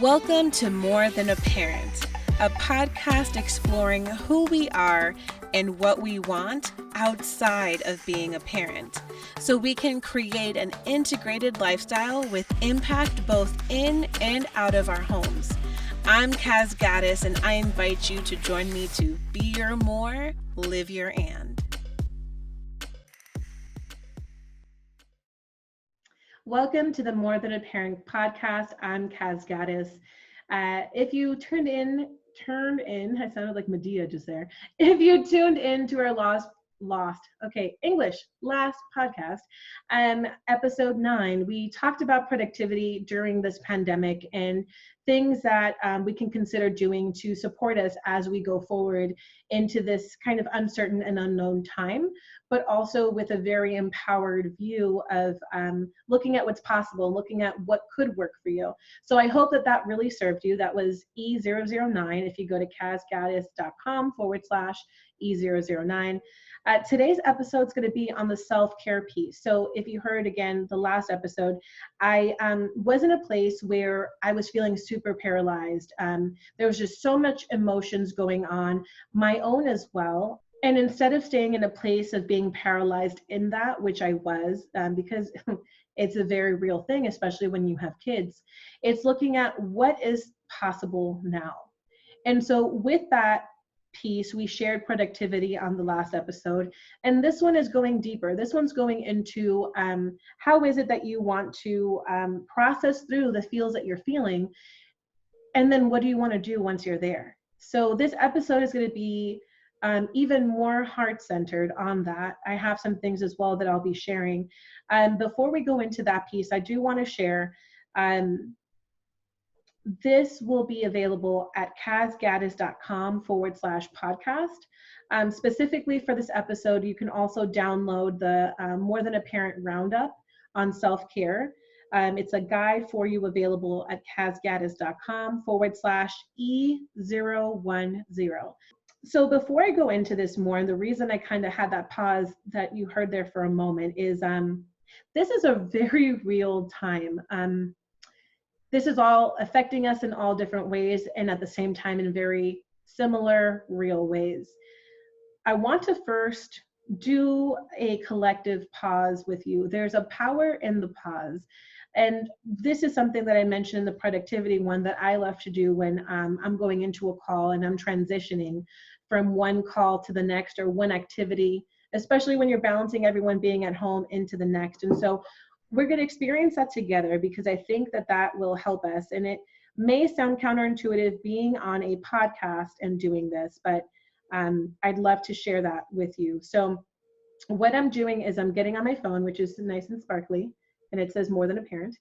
Welcome to More Than a Parent, a podcast exploring who we are and what we want outside of being a parent, so we can create an integrated lifestyle with impact both in and out of our homes. I'm Caz Gaddis, and I invite you to join me to be your more, live your and. Welcome to the More Than a Parent podcast. I'm Caz Gaddis. If you turned in, I sounded like Medea just there. If you tuned in to our last podcast, episode 9, we talked about productivity during this pandemic and things that we can consider doing to support us as we go forward into this kind of uncertain and unknown time, but also with a very empowered view of looking at what's possible, looking at what could work for you. So I hope that really served you. That was E009. If you go to cazgaddis.com/E009. Today's episode is going to be on the self-care piece. So if you heard again the last episode, I was in a place where I was feeling super paralyzed. There was just so much emotions going on, my own as well. And instead of staying in a place of being paralyzed in that, which I was, because it's a very real thing, especially when you have kids, it's looking at what is possible now. And so with that piece, we shared productivity on the last episode, and this one is going deeper. This one's going into how is it that you want to process through the feels that you're feeling, and then what do you want to do once you're there. So this episode is going to be even more heart-centered on that. I have some things as well that I'll be sharing. Before we go into that piece, I do want to share this will be available at cazgaddis.com/podcast. Specifically for this episode, you can also download the More Than a Parent Roundup on self-care. It's a guide for you available at cazgaddis.com/E010. So before I go into this more, and the reason I kind of had that pause that you heard there for a moment is this is a very real time. This is all affecting us in all different ways, and at the same time in very similar, real ways. I want to first do a collective pause with you. There's a power in the pause. And this is something that I mentioned in the productivity one that I love to do when I'm going into a call and I'm transitioning from one call to the next, or one activity, especially when you're balancing everyone being at home into the next. And so we're going to experience that together, because I think that will help us. And it may sound counterintuitive being on a podcast and doing this, but I'd love to share that with you. So what I'm doing is I'm getting on my phone, which is nice and sparkly, and it says More Than a Parent.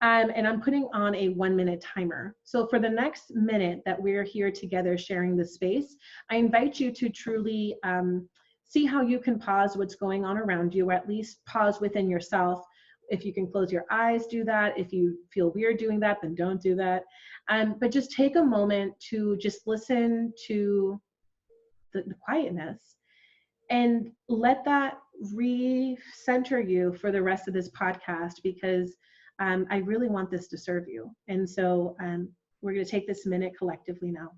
And I'm putting on a 1-minute timer. So for the next minute that we're here together sharing the space, I invite you to truly see how you can pause what's going on around you, or at least pause within yourself. If you can close your eyes, do that. If you feel weird doing that, then don't do that. But just take a moment to just listen to the quietness, and let that re-center you for the rest of this podcast, because I really want this to serve you. And so we're going to take this minute collectively now.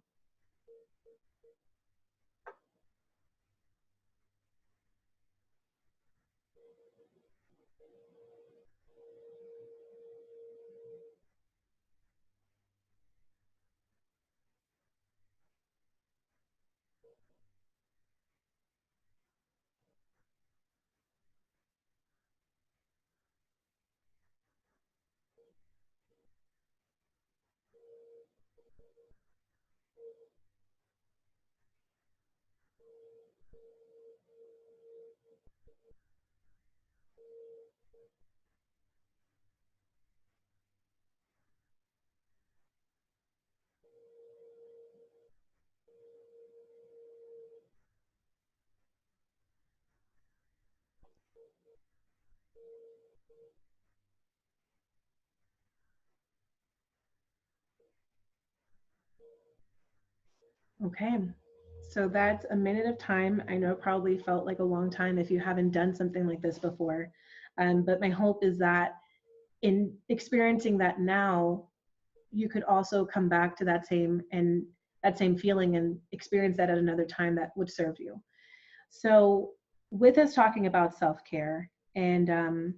Okay, so that's a minute of time. I know it probably felt like a long time if you haven't done something like this before, but my hope is that in experiencing that now, you could also come back to that same feeling and experience that at another time that would serve you. So with us talking about self-care and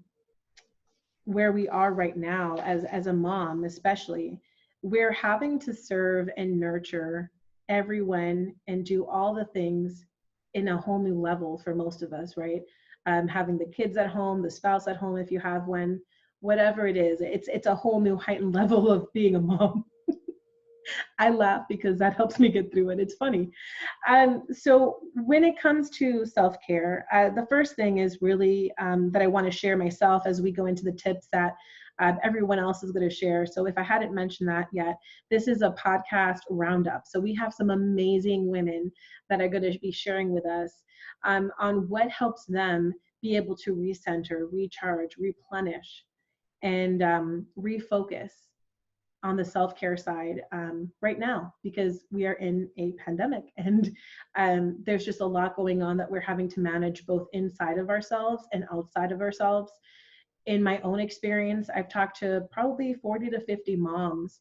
where we are right now as a mom, especially, we're having to serve and nurture everyone and do all the things in a whole new level for most of us, right? Having the kids at home, the spouse at home if you have one, whatever it is, it's a whole new heightened level of being a mom. I laugh because that helps me get through it. It's funny. So when it comes to self-care, the first thing is really that I want to share myself as we go into the tips that everyone else is going to share. So if I hadn't mentioned that yet, this is a podcast roundup. So we have some amazing women that are going to be sharing with us on what helps them be able to recenter, recharge, replenish, and refocus on the self-care side right now, because we are in a pandemic and there's just a lot going on that we're having to manage both inside of ourselves and outside of ourselves. In my own experience, I've talked to probably 40 to 50 moms,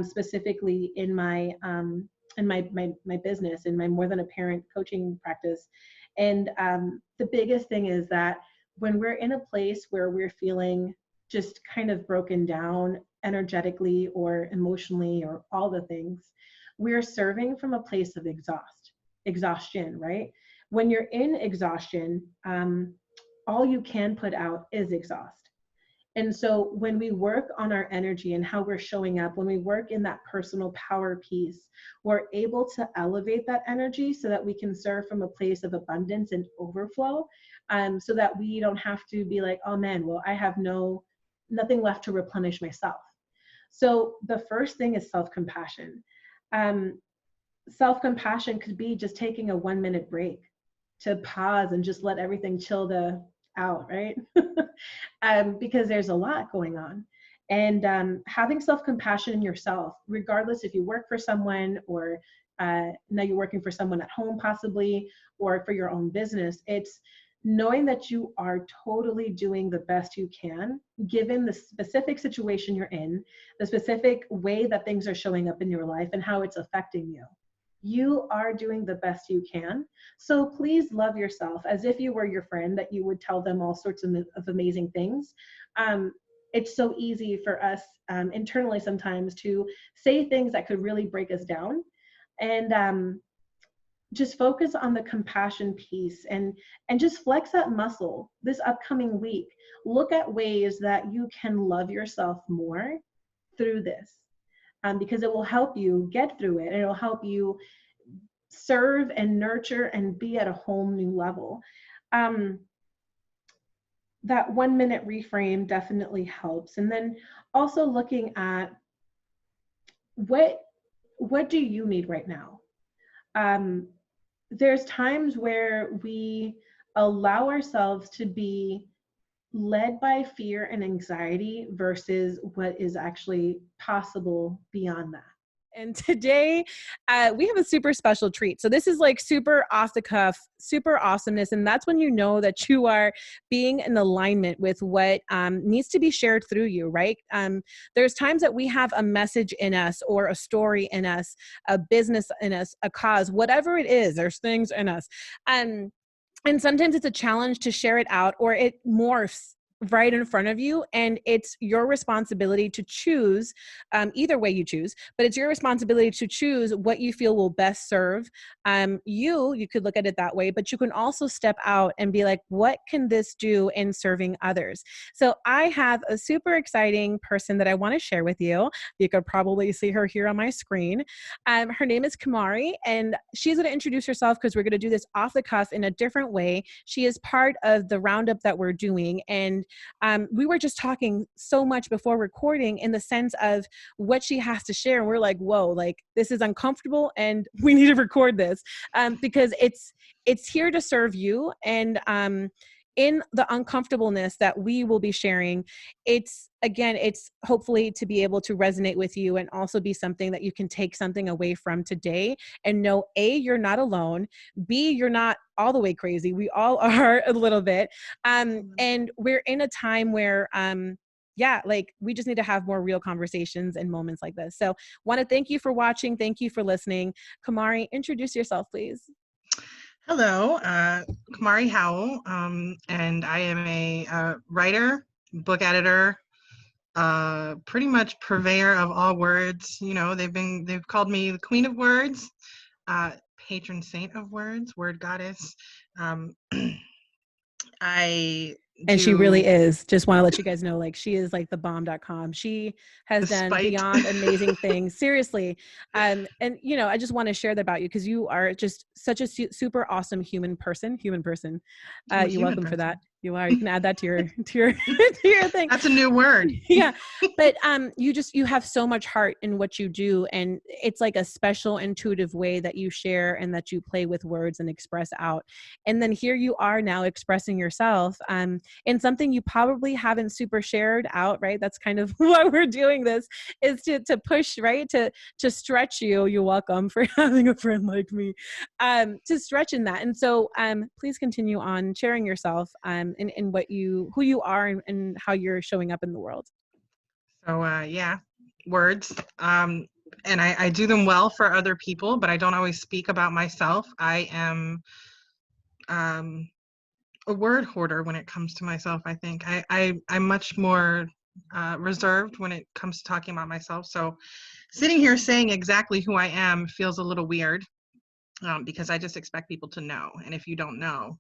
specifically in my business, in my More Than a Parent coaching practice. And the biggest thing is that when we're in a place where we're feeling just kind of broken down energetically or emotionally or all the things, we're serving from a place of exhaustion, right? When you're in exhaustion, all you can put out is exhaust. And so when we work on our energy and how we're showing up, when we work in that personal power piece, we're able to elevate that energy so that we can serve from a place of abundance and overflow, so that we don't have to be like, oh man, well, I have nothing left to replenish myself. So the first thing is self-compassion. Self-compassion could be just taking a 1-minute break to pause and just let everything chill out, right? Because there's a lot going on. And having self-compassion in yourself, regardless if you work for someone or now you're working for someone at home possibly, or for your own business, it's knowing that you are totally doing the best you can, given the specific situation you're in, the specific way that things are showing up in your life and how it's affecting you. You are doing the best you can. So please love yourself as if you were your friend, that you would tell them all sorts of amazing things. It's so easy for us internally sometimes to say things that could really break us down. And just focus on the compassion piece and just flex that muscle this upcoming week. Look at ways that you can love yourself more through this, because it will help you get through it, and it'll help you serve and nurture and be at a whole new level. That 1-minute reframe definitely helps. And then also looking at what do you need right now? There's times where we allow ourselves to be led by fear and anxiety versus what is actually possible beyond that. And today we have a super special treat. So this is like super off the cuff, super awesomeness. And that's when you know that you are being in alignment with what needs to be shared through you, right? There's times that we have a message in us or a story in us, a business in us, a cause, whatever it is, there's things in us. And sometimes it's a challenge to share it out, or it morphs right in front of you, and it's your responsibility to choose, either way you choose, but it's your responsibility to choose what you feel will best serve you could look at it that way, but you can also step out and be like, what can this do in serving others? So I have a super exciting person that I want to share with you. You could probably see her here on my screen. Her name is Kumari, and she's going to introduce herself because we're going to do this off the cuff in a different way. She is part of the roundup that we're doing, and we were just talking so much before recording in the sense of what she has to share. And we're like, whoa, like this is uncomfortable and we need to record this because it's here to serve you. And in the uncomfortableness that we will be sharing, it's hopefully to be able to resonate with you and also be something that you can take something away from today and know, A, you're not alone, B, you're not all the way crazy. We all are a little bit. And we're in a time where yeah, like we just need to have more real conversations and moments like this. So want to thank you for watching. Thank you for listening. Kumari, introduce yourself, please. Hello, Kumari Howell, and I am a writer, book editor, pretty much purveyor of all words. You know, they've called me the Queen of Words, patron saint of words, word goddess. I And she really is. Just want to let you guys know, like, she is like the bomb.com. She has done beyond amazing things. Seriously. And, you know, I just want to share that about you because you are just such a super awesome human person. You're welcome for that. You are. You can add that to your to your thing. That's a new word. Yeah. But you have so much heart in what you do, and it's like a special intuitive way that you share and that you play with words and express out. And then here you are now expressing yourself in something you probably haven't super shared out, right? That's kind of why we're doing this, is to push, right? To stretch you. You're welcome for having a friend like me. To stretch in that. And so please continue on sharing yourself in who you are and how you're showing up in the world. So yeah, words. And I do them well for other people, but I don't always speak about myself. I am a word hoarder when it comes to myself. I think I'm much more reserved when it comes to talking about myself. So sitting here saying exactly who I am feels a little weird because I just expect people to know. And if you don't know,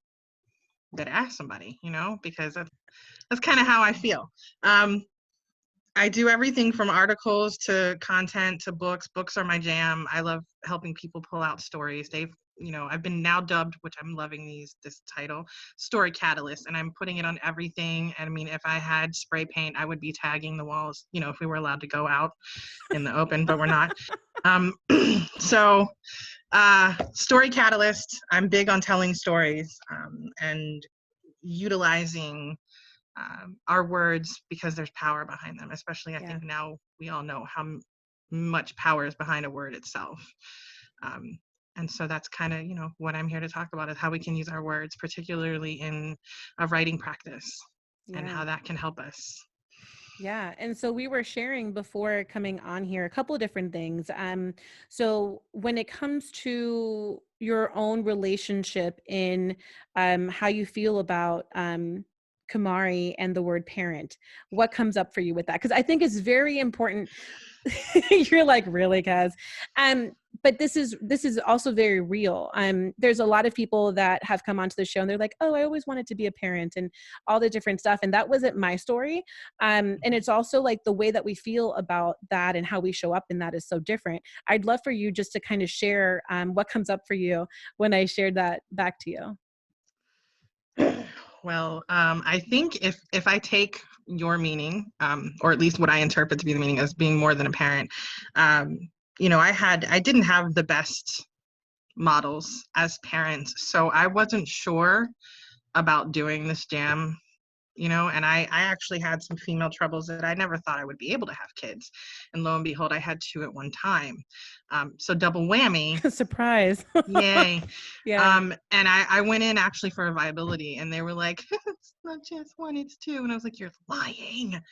better ask somebody, you know, because that's kind of how I feel. I do everything from articles to content to books. Books are my jam. I love helping people pull out stories. I've been now dubbed, which I'm loving this title, Story Catalyst, and I'm putting it on everything. And I mean, if I had spray paint, I would be tagging the walls, you know, if we were allowed to go out in the open, but we're not. Story Catalyst, I'm big on telling stories and utilizing our words because there's power behind them, especially I think now we all know how much power is behind a word itself. And so that's kind of, you know, what I'm here to talk about is how we can use our words, particularly in a writing practice and how that can help us. Yeah. And so we were sharing before coming on here a couple of different things. So when it comes to your own relationship in how you feel about Kumari and the word parent, what comes up for you with that? Because I think it's very important. You're like, really, Caz? But this is also very real. There's a lot of people that have come onto the show and they're like, oh, I always wanted to be a parent and all the different stuff. And that wasn't my story. And it's also like the way that we feel about that and how we show up in that is so different. I'd love for you just to kind of share what comes up for you when I shared that back to you. Well, I think if I take your meaning, or at least what I interpret to be the meaning as being more than a parent, you know, I didn't have the best models as parents, so I wasn't sure about doing this jam, you know, and I actually had some female troubles that I never thought I would be able to have kids. And lo and behold, I had 2 at one time. So double whammy. Surprise. Yay. Yeah. And I went in actually for a viability and they were like, it's not just 1, it's 2. And I was like, you're lying.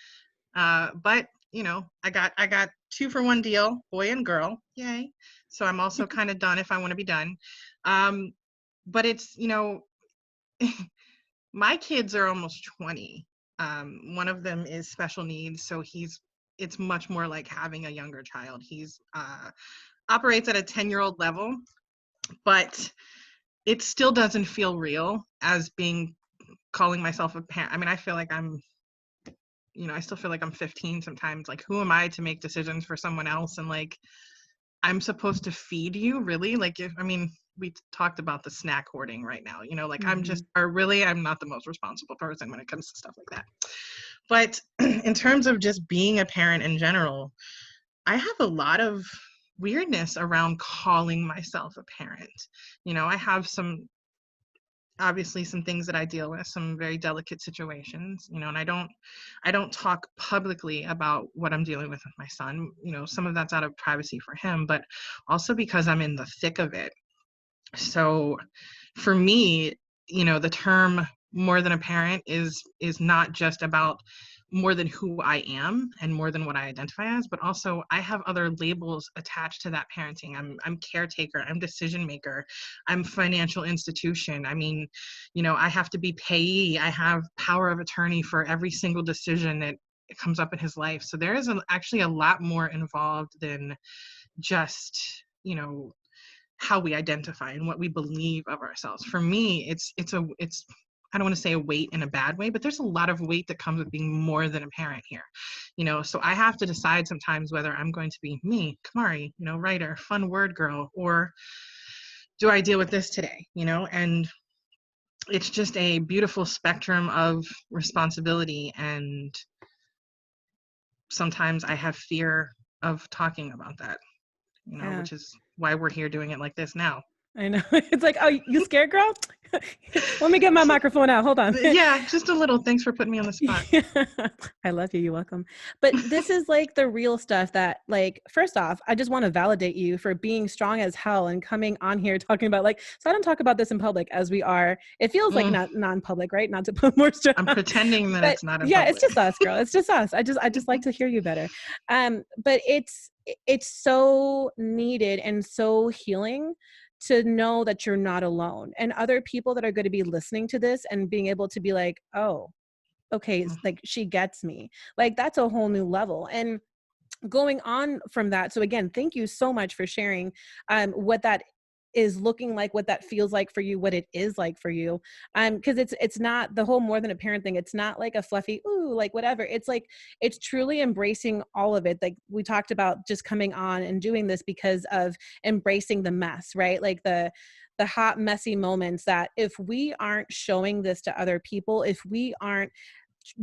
But you know, I got 2 for 1 deal, boy and girl. Yay. So I'm also kind of done if I want to be done. But it's, you know, my kids are almost 20. One of them is special needs, so it's much more like having a younger child. He's operates at a 10-year-old level, but it still doesn't feel real as calling myself a parent. I mean, I feel like I still feel like I'm 15 sometimes. Like, who am I to make decisions for someone else? And like, I'm supposed to feed you, really? Like, we talked about the snack hoarding right now, you know, like I'm not the most responsible person when it comes to stuff like that. But in terms of just being a parent in general, I have a lot of weirdness around calling myself a parent. You know, I have obviously some things that I deal with, some very delicate situations, you know, and I don't talk publicly about what I'm dealing with my son. You know, some of that's out of privacy for him, but also because I'm in the thick of it. So for me, you know, the term more than a parent is not just about more than who I am and more than what I identify as, but also I have other labels attached to that parenting. I'm caretaker, I'm decision maker, I'm financial institution. I mean, you know, I have to be payee. I have power of attorney for every single decision that comes up in his life. So there is actually a lot more involved than just, you know, how we identify and what we believe of ourselves. For me, it's I don't want to say a weight in a bad way, but there's a lot of weight that comes with being more than a parent here. You know, so I have to decide sometimes whether I'm going to be me, Kumari, you know, writer, fun word girl, or do I deal with this today, you know? And it's just a beautiful spectrum of responsibility, and sometimes I have fear of talking about that, you know, Yeah. which is why we're here doing it like this now. I know. It's like, oh, you scared, girl? Let me get my microphone out. Hold on. Yeah, just a little. Thanks for putting me on the spot. I love you. You're welcome. But this is like the real stuff that, like, first off, I just want to validate you for being strong as hell and coming on here talking about, like, so I don't talk about this in public as we are. It feels like not non-public, right? Not to put more stress. I'm pretending that it's not in yeah, public. it's just us, girl. It's just us. I just like to hear you better. But it's so needed and so healing to know that you're not alone, and other people that are going to be listening to this and being able to be like, oh, okay, like she gets me. Like that's a whole new level. And going on from that, so again, thank you so much for sharing what that is looking like, what that feels like for you, what it is like for you. Because it's not the whole more than a parent thing. It's not like a fluffy, ooh, like whatever. It's like, it's truly embracing all of it. Like we talked about just coming on and doing this because of embracing the mess, right? Like the hot, messy moments that if we aren't showing this to other people, if we aren't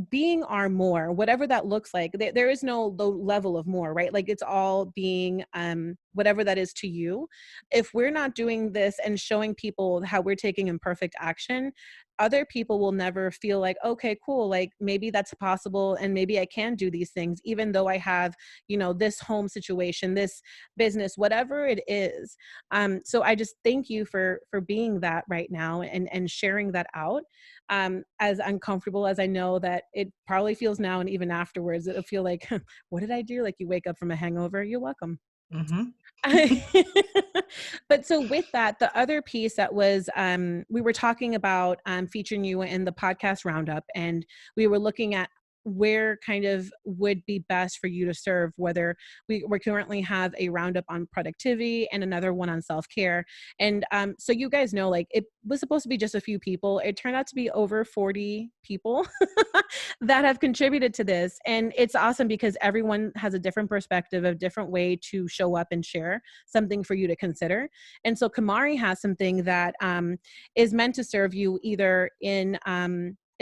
being our more, whatever that looks like, there is no low level of more, right? Like it's all being whatever that is to you. If we're not doing this and showing people how we're taking imperfect action, other people will never feel like, okay, cool, like maybe that's possible and maybe I can do these things even though I have, you know, this home situation, this business, whatever it is. So I just thank you for being that right now and sharing that out. As uncomfortable as I know that it probably feels now, and even afterwards, it'll feel like, what did I do? Like you wake up from a hangover. You're welcome. Mm-hmm. But so with that, the other piece that was, we were talking about featuring you in the podcast Roundup, and we were looking at where kind of would be best for you to serve, whether we currently have a Roundup on productivity and another one on self-care. And so you guys know, like it was supposed to be just a few people. It turned out to be over 40 people that have contributed to this. And it's awesome because everyone has a different perspective, a different way to show up and share something for you to consider. And so Kumari has something that is meant to serve you either in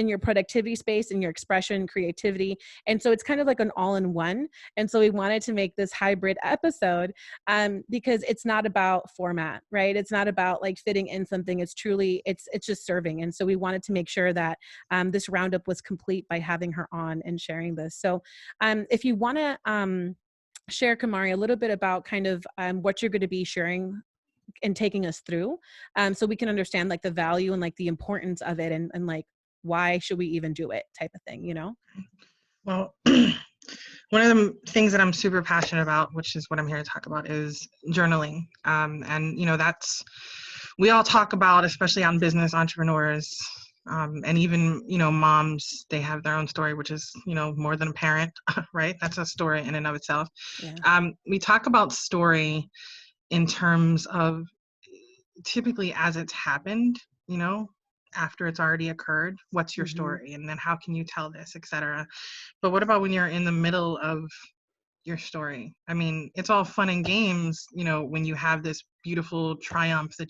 your productivity space, in your expression, creativity. And so it's kind of like an all-in-one. And so we wanted to make this hybrid episode because it's not about format, right? It's not about like fitting in something. It's truly, it's just serving. And so we wanted to make sure that this Roundup was complete by having her on and sharing this. So if you want to share, Kumari, a little bit about kind of what you're going to be sharing and taking us through so we can understand like the value and like the importance of it and like, why should we even do it type of thing, you know? Well, one of the things that I'm super passionate about, which is what I'm here to talk about, is journaling. And, you know, we all talk about, especially on business entrepreneurs, and even, you know, moms, they have their own story, which is, you know, more than a parent, right? That's a story in and of itself. Yeah. We talk about story in terms of typically as it's happened, you know, after it's already occurred, what's your story? And then how can you tell this, etc. But what about when you're in the middle of your story? I mean, it's all fun and games, you know, when you have this beautiful triumph that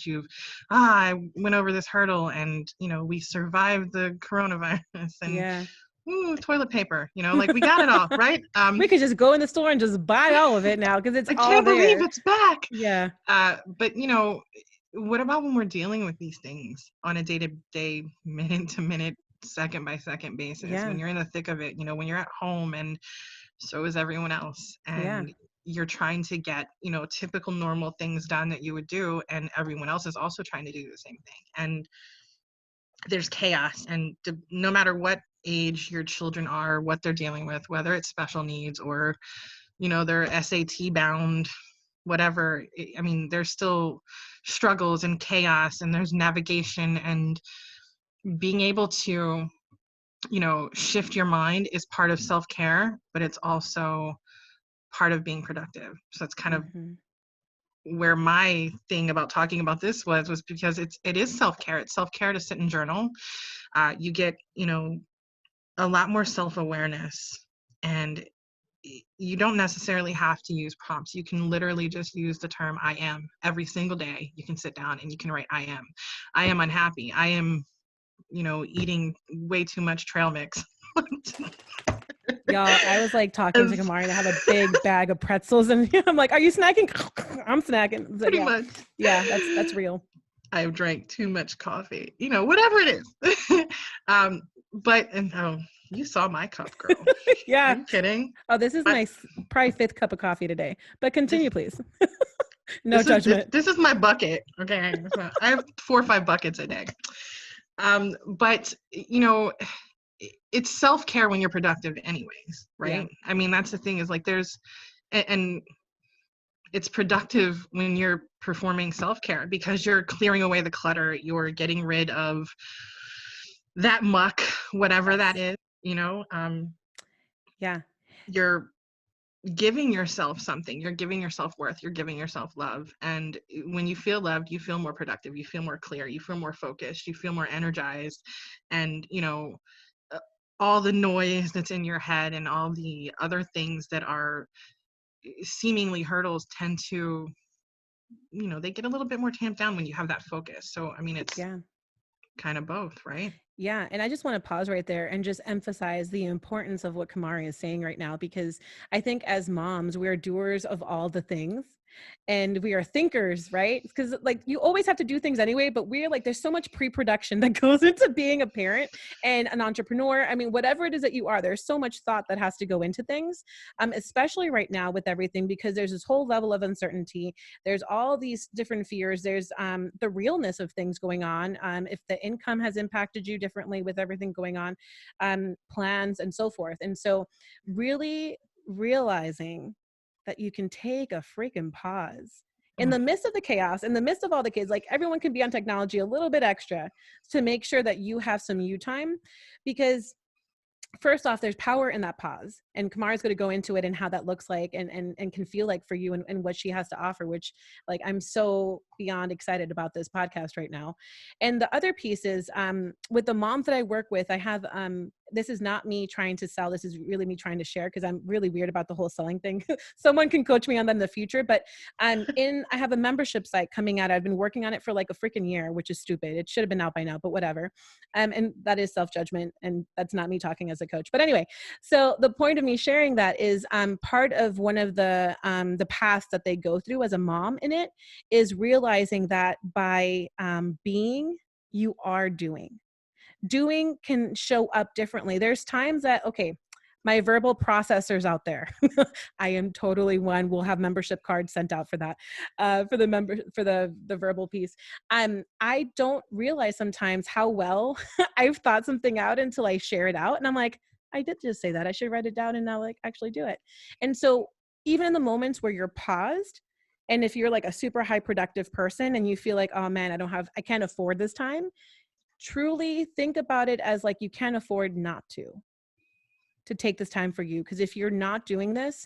I went over this hurdle and, you know, we survived the coronavirus and ooh, toilet paper, you know, like we got it all, right? We could just go in the store and just buy all of it now because it's all there. I can't believe it's back. Yeah. But, you know, what about when we're dealing with these things on a day-to-day, minute-to-minute, second-by-second basis? When you're in the thick of it, you know, when you're at home and so is everyone else, and you're trying to get, you know, typical normal things done that you would do, and everyone else is also trying to do the same thing. And there's chaos, and no matter what age your children are, what they're dealing with, whether it's special needs or, you know, they're SAT bound, whatever. I mean, there's still struggles and chaos, and there's navigation, and being able to, you know, shift your mind is part of self-care, but it's also part of being productive. So it's kind of where my thing about talking about this was because it is self-care. It's self-care to sit and journal. You get, you know, a lot more self-awareness, and you don't necessarily have to use prompts. You can literally just use the term I am every single day. You can sit down and you can write I am unhappy. I am, you know, eating way too much trail mix. Y'all, I was like talking to Kumari and I have a big bag of pretzels and I'm like, are you snacking? I'm snacking. So, Pretty much. Yeah, that's real. I've drank too much coffee, you know, whatever it is. You saw my cup, girl. Yeah. Are you kidding? Oh, this is my probably 5th cup of coffee today, but continue, please. No judgment. This is my bucket. Okay. So I have 4 or 5 buckets a day. But you know, it's self-care when you're productive anyways, right? Yeah. I mean, that's the thing, is like and it's productive when you're performing self-care because you're clearing away the clutter, you're getting rid of that muck, whatever that is, you know. Yeah. You're giving yourself something, you're giving yourself worth, you're giving yourself love. And when you feel loved, you feel more productive, you feel more clear, you feel more focused, you feel more energized. And, you know, all the noise that's in your head and all the other things that are seemingly hurdles tend to, you know, they get a little bit more tamped down when you have that focus. So, I mean, it's kind of both, right? Yeah. And I just want to pause right there and just emphasize the importance of what Kumari is saying right now, because I think as moms, we're doers of all the things. And we are thinkers, right? Because like you always have to do things anyway, but we're like, there's so much pre-production that goes into being a parent and an entrepreneur. I mean, whatever it is that you are, there's so much thought that has to go into things, especially right now with everything, because there's this whole level of uncertainty. There's all these different fears. There's the realness of things going on. If the income has impacted you differently with everything going on, plans and so forth. And so really realizing that you can take a freaking pause in the midst of the chaos, in the midst of all the kids. Like everyone can be on technology a little bit extra to make sure that you have some you time, because first off, there's power in that pause, and Kumari's going to go into it and how that looks like and can feel like for you, and what she has to offer, which like I'm so beyond excited about this podcast right now. And the other piece is with the moms that I work with, I have this is not me trying to sell, this is really me trying to share, because I'm really weird about the whole selling thing. Someone can coach me on that in the future, but I have a membership site coming out. I've been working on it for like a freaking year, which is stupid. It should have been out by now, but whatever. And that is self-judgment, and that's not me talking as a coach. But anyway, so the point of me sharing that is part of one of the paths that they go through as a mom in it is realizing that by being, you are doing. Doing can show up differently. There's times that, okay, my verbal processors out there, I am totally one. We'll have membership cards sent out for that, for the verbal piece. I don't realize sometimes how well I've thought something out until I share it out. And I'm like, I did just say that. I should write it down and now like actually do it. And so even in the moments where you're paused, and if you're like a super high productive person and you feel like, oh man, I can't afford this time, truly think about it as like you can't afford not to take this time for you. Because if you're not doing this,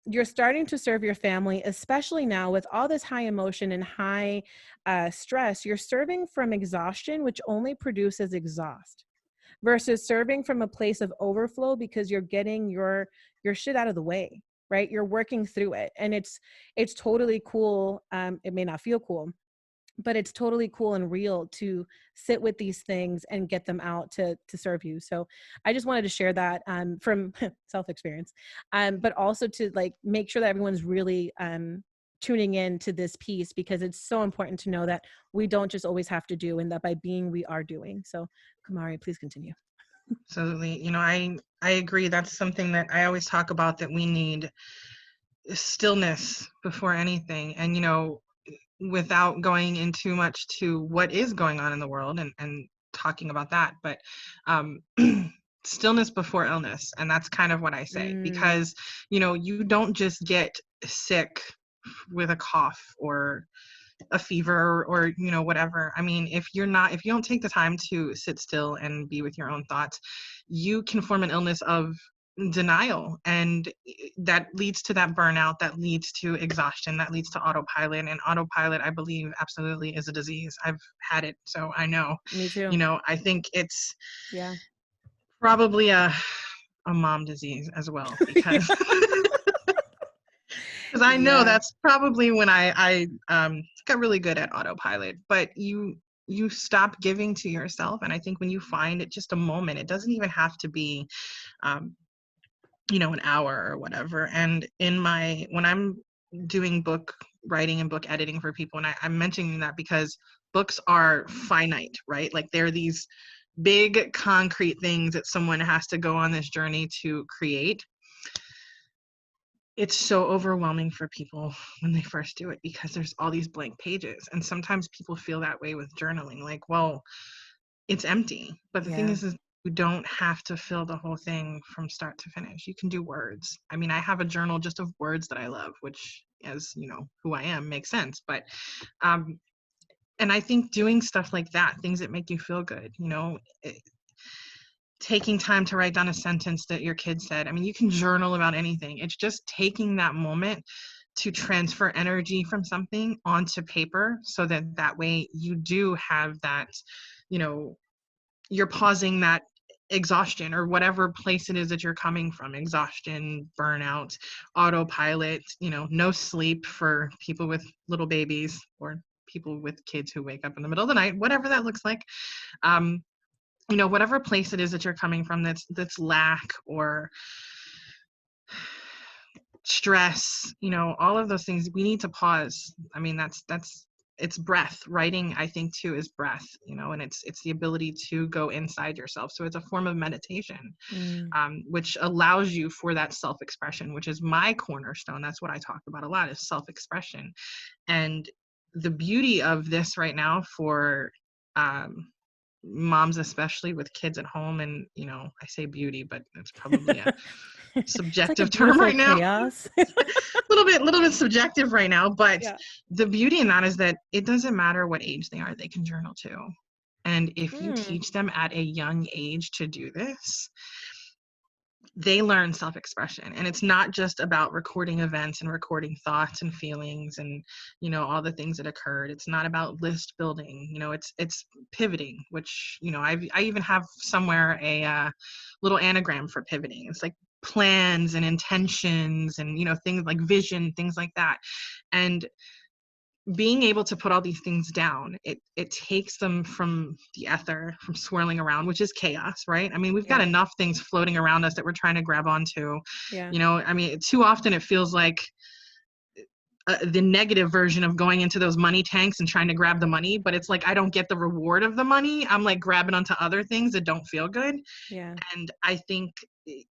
you're starting to serve your family, especially now with all this high emotion and high stress. You're serving from exhaustion, which only produces exhaust, versus serving from a place of overflow because you're getting your shit out of the way, right? You're working through it. And it's totally cool. It may not feel cool, but it's totally cool and real to sit with these things and get them out to serve you. So I just wanted to share that from self-experience, but also to like make sure that everyone's really tuning in to this piece, because it's so important to know that we don't just always have to do, and that by being, we are doing. So Kumari, please continue. Absolutely. You know, I agree. That's something that I always talk about, that we need stillness before anything. And, you know, without going into much to what is going on in the world and talking about that, but stillness before illness. And that's kind of what I say, because, you don't just get sick with a cough or a fever or, whatever. I mean, if you don't take the time to sit still and be with your own thoughts, you can form an illness of denial, and that leads to that burnout, that leads to exhaustion, that leads to autopilot. And autopilot, I believe, absolutely is a disease. I've had it, so I know. Me too. I think it's probably a mom disease as well, because because I know that's probably when I got really good at autopilot. But you stop giving to yourself, and I think when you find it, just a moment, it doesn't even have to be an hour or whatever. And when I'm doing book writing and book editing for people, and I'm mentioning that because books are finite, right? Like they're these big concrete things that someone has to go on this journey to create. It's so overwhelming for people when they first do it, because there's all these blank pages. And sometimes people feel that way with journaling, like, well, it's empty. But the thing is you don't have to fill the whole thing from start to finish. You can do words. I mean, I have a journal just of words that I love, which, as who I am, makes sense. But and I think doing stuff like that, things that make you feel good, taking time to write down a sentence that your kid said. I mean, you can journal about anything. It's just taking that moment to transfer energy from something onto paper, so that way you do have that, you're pausing that exhaustion, or whatever place it is that you're coming from, exhaustion, burnout, autopilot, no sleep for people with little babies, or people with kids who wake up in the middle of the night, whatever that looks like. Whatever place it is that you're coming from, that's lack or stress, all of those things, we need to pause. I mean, it's breath. Writing, I think, too, is breath, and it's the ability to go inside yourself. So it's a form of meditation, which allows you for that self-expression, which is my cornerstone. That's what I talk about a lot, is self-expression. And the beauty of this right now for moms, especially with kids at home, and I say beauty, but it's probably a subjective like a term right now. Chaos. little bit subjective right now, but the beauty in that is that it doesn't matter what age they are, they can journal too. And if you teach them at a young age to do this, they learn self-expression. And it's not just about recording events and recording thoughts and feelings and all the things that occurred. It's not about list building. It's pivoting, which I even have somewhere a little anagram for pivoting. It's like plans and intentions and things like vision, things like that. And being able to put all these things down, it takes them from the ether, from swirling around, which is chaos, right? I mean, we've got enough things floating around us that we're trying to grab onto. I mean, too often it feels like the negative version of going into those money tanks and trying to grab the money, but it's like I don't get the reward of the money. I'm like grabbing onto other things that don't feel good. And I think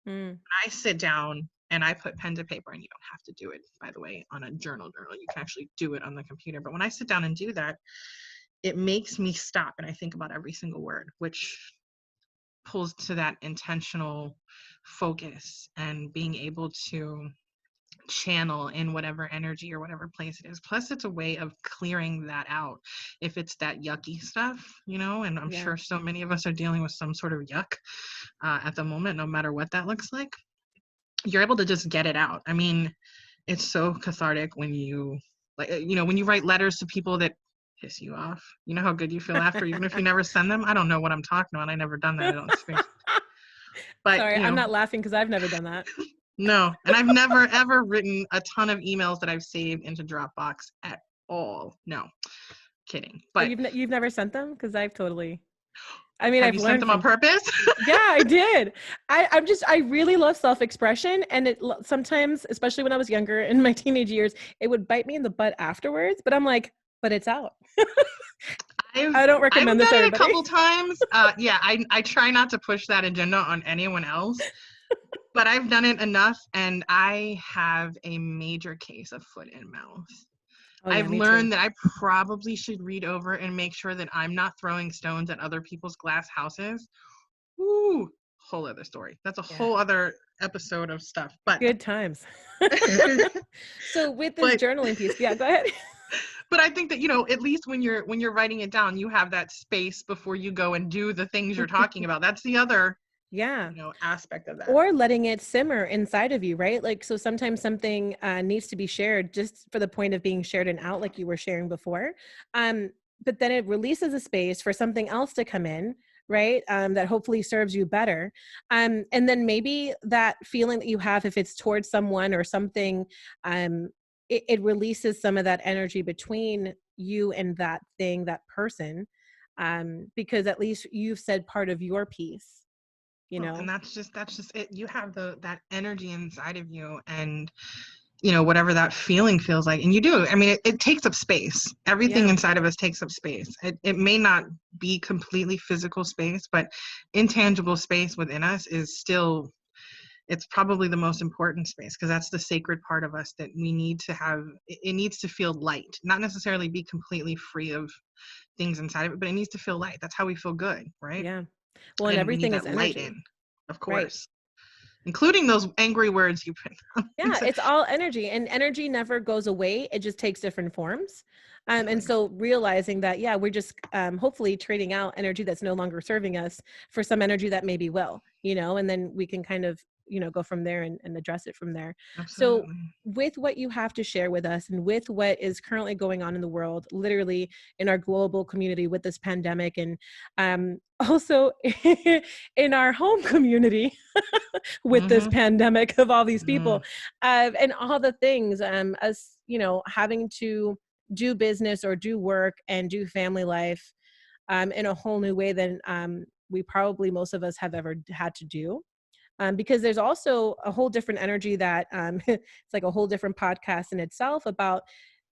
when I sit down and I put pen to paper, and you don't have to do it, by the way, on a journal, you can actually do it on the computer. But when I sit down and do that, it makes me stop and I think about every single word, which pulls to that intentional focus and being able to channel in whatever energy or whatever place it is. Plus, it's a way of clearing that out if it's that yucky stuff, and I'm sure so many of us are dealing with some sort of yuck at the moment, no matter what that looks like. You're able to just get it out. I mean, it's so cathartic when you when you write letters to people that piss you off. You know how good you feel after, even if you never send them. I don't know what I'm talking about. I never done that. I don't experience. But sorry, I'm not laughing because I've never done that. No, and I've never ever written a ton of emails that I've saved into Dropbox at all. No, kidding. But you've never sent them? Because I've totally. I mean, have you sent them on purpose? Yeah, I did. I really love self-expression, and sometimes, especially when I was younger in my teenage years, it would bite me in the butt afterwards. But I'm like, but it's out. I don't recommend this to everybody. A couple times. I try not to push that agenda on anyone else, but I've done it enough, and I have a major case of foot and mouth. I've learned that I probably should read over and make sure that I'm not throwing stones at other people's glass houses. Ooh, whole other story. That's a Yeah. whole other episode of stuff. But Good times. So with this but journaling piece, yeah, go ahead. but I think that, you know, at least when you're writing it down, you have that space before you go and do the things you're talking about. That's the other, Yeah. you know, aspect of that. Or letting it simmer inside of you, right? Like, so sometimes something needs to be shared just for the point of being shared and out, like you were sharing before. But then it releases a space for something else to come in, right? That hopefully serves you better. And then maybe that feeling that you have, if it's towards someone or something, it releases some of that energy between you and that thing, that person, because at least you've said part of your piece, you Well, know? and that's just it. You have that energy inside of you, and you know, whatever that feeling feels like, and you do. I mean, it takes up space. Everything Yeah. inside of us takes up space. It may not be completely physical space, but intangible space within us is still, it's probably the most important space, because that's the sacred part of us that we need to have. It needs to feel light, not necessarily be completely free of things inside of it, but it needs to feel light. That's how we feel good, right? Yeah. Well, and And we need everything is that light energy, in, of right? course, including those angry words you put down. Yeah, it's all energy, and energy never goes away. It just takes different forms. And so realizing that, yeah, we're just hopefully trading out energy that's no longer serving us for some energy that maybe will, you know, and then we can kind of, you know, go from there and address it from there. So Absolutely. with what you have to share with us and with what is currently going on in the world, literally in our global community with this pandemic, and also in our home community with this Mm-hmm. pandemic of all these Mm. people, and all the things, us, you know, having to do business or do work and do family life in a whole new way than we probably most of us have ever had to do. Because there's also a whole different energy that it's like a whole different podcast in itself about